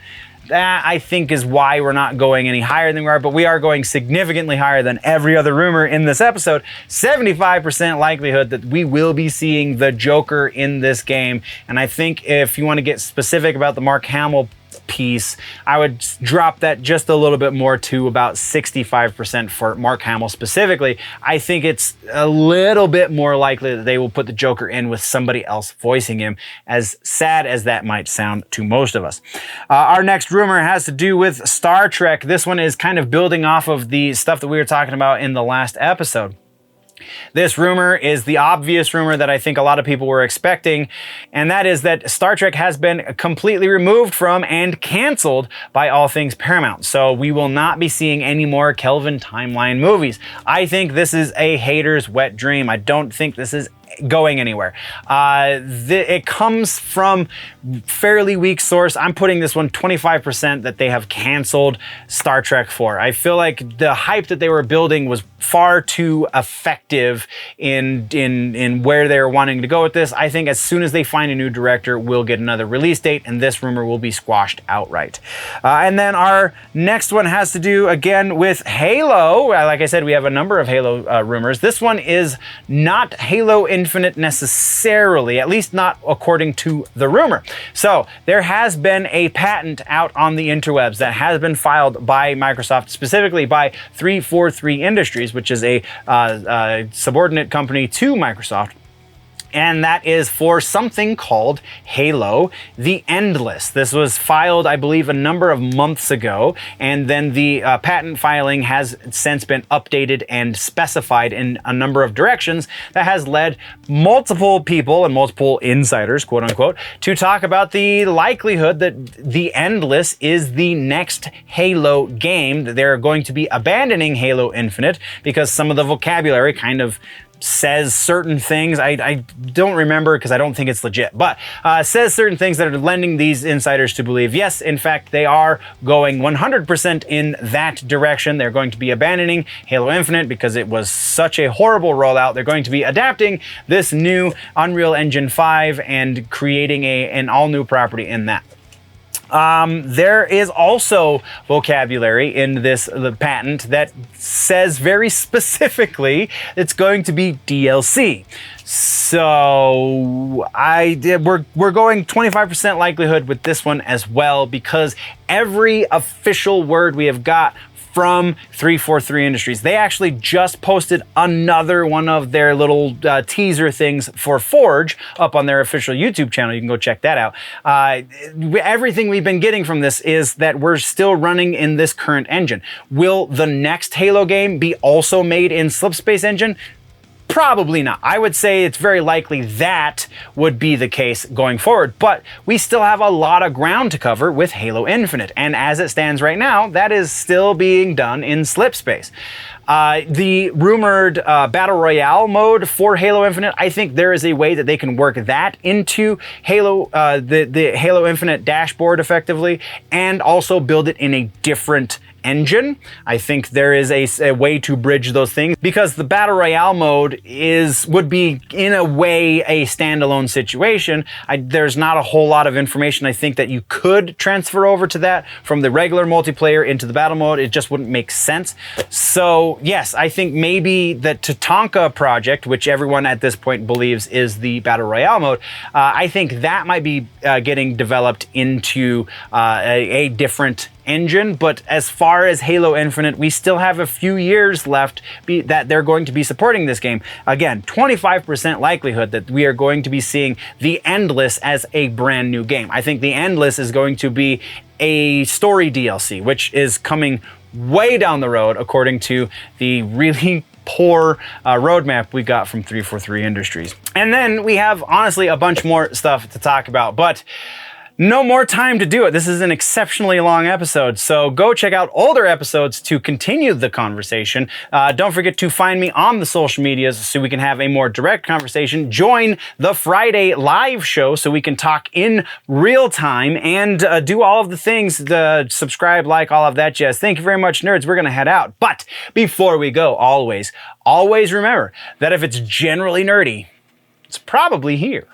that I think is why we're not going any higher than we are, but we are going significantly higher than every other rumor in this episode. 75% likelihood that we will be seeing the Joker in this game. And I think if you want to get specific about the Mark Hamill piece, I would drop that just a little bit more to about 65% for Mark Hamill specifically. I think it's a little bit more likely that they will put the Joker in with somebody else voicing him, as sad as that might sound to most of us. Our next rumor has to do with Star Trek. This one is kind of building off of the stuff that we were talking about in the last episode. This rumor is the obvious rumor that I think a lot of people were expecting, and that is that Star Trek has been completely removed from and canceled by All Things Paramount. So we will not be seeing any more Kelvin Timeline movies. I think this is a hater's wet dream. I don't think this is going anywhere. It comes from fairly weak source. I'm putting this one 25% that they have canceled Star Trek for. I feel like the hype that they were building was far too effective in where they're wanting to go with this. I think as soon as they find a new director, we'll get another release date, and this rumor will be squashed outright. And then our next one has to do again with Halo. Like I said, we have a number of Halo rumors. This one is not Halo in Infinite necessarily, at least not according to the rumor. So there has been a patent out on the interwebs that has been filed by Microsoft, specifically by 343 Industries, which is a subordinate company to Microsoft. And that is for something called Halo the Endless. This was filed, I believe, a number of months ago, and then the patent filing has since been updated and specified in a number of directions that has led multiple people and multiple insiders, quote unquote, to talk about the likelihood that the Endless is the next Halo game, that they're going to be abandoning Halo Infinite because some of the vocabulary kind of says certain things. I don't remember because I don't think it's legit, but says certain things that are lending these insiders to believe, yes, in fact, they are going 100% in that direction. They're going to be abandoning Halo Infinite because it was such a horrible rollout. They're going to be adapting this new Unreal Engine 5 and creating an all-new property in that. There is also vocabulary in the patent that says very specifically it's going to be DLC. So we're going 25% likelihood with this one as well, because every official word we have got from 343 Industries. They actually just posted another one of their little teaser things for Forge up on their official YouTube channel. You can go check that out. Everything we've been getting from this is that we're still running in this current engine. Will the next Halo game be also made in Slipspace engine? Probably not. I would say it's very likely that would be the case going forward, but we still have a lot of ground to cover with Halo Infinite, and as it stands right now, that is still being done in Slipspace. The rumored Battle Royale mode for Halo Infinite, I think there is a way that they can work that into Halo, the Halo Infinite dashboard effectively, and also build it in a different engine. I think there is a way to bridge those things, because the Battle Royale mode would be in a way a standalone situation. There's not a whole lot of information I think that you could transfer over to that from the regular multiplayer into the battle mode. It just wouldn't make sense. So yes, I think maybe the Tatanka project, which everyone at this point believes is the Battle Royale mode, I think that might be getting developed into a different engine. But as far as Halo Infinite, we still have a few years left that they're going to be supporting this game. Again, 25% likelihood that we are going to be seeing the Endless as a brand new game. I think the Endless is going to be a story DLC, which is coming way down the road according to the really poor roadmap we got from 343 Industries. And then we have honestly a bunch more stuff to talk about, but no more time to do it. This is an exceptionally long episode, so go check out older episodes to continue the conversation. Don't forget to find me on the social medias so we can have a more direct conversation. Join the Friday live show so we can talk in real time and do all of the things, subscribe, like, all of that jazz. Thank you very much, nerds. We're going to head out. But before we go, always remember that if it's generally nerdy, it's probably here.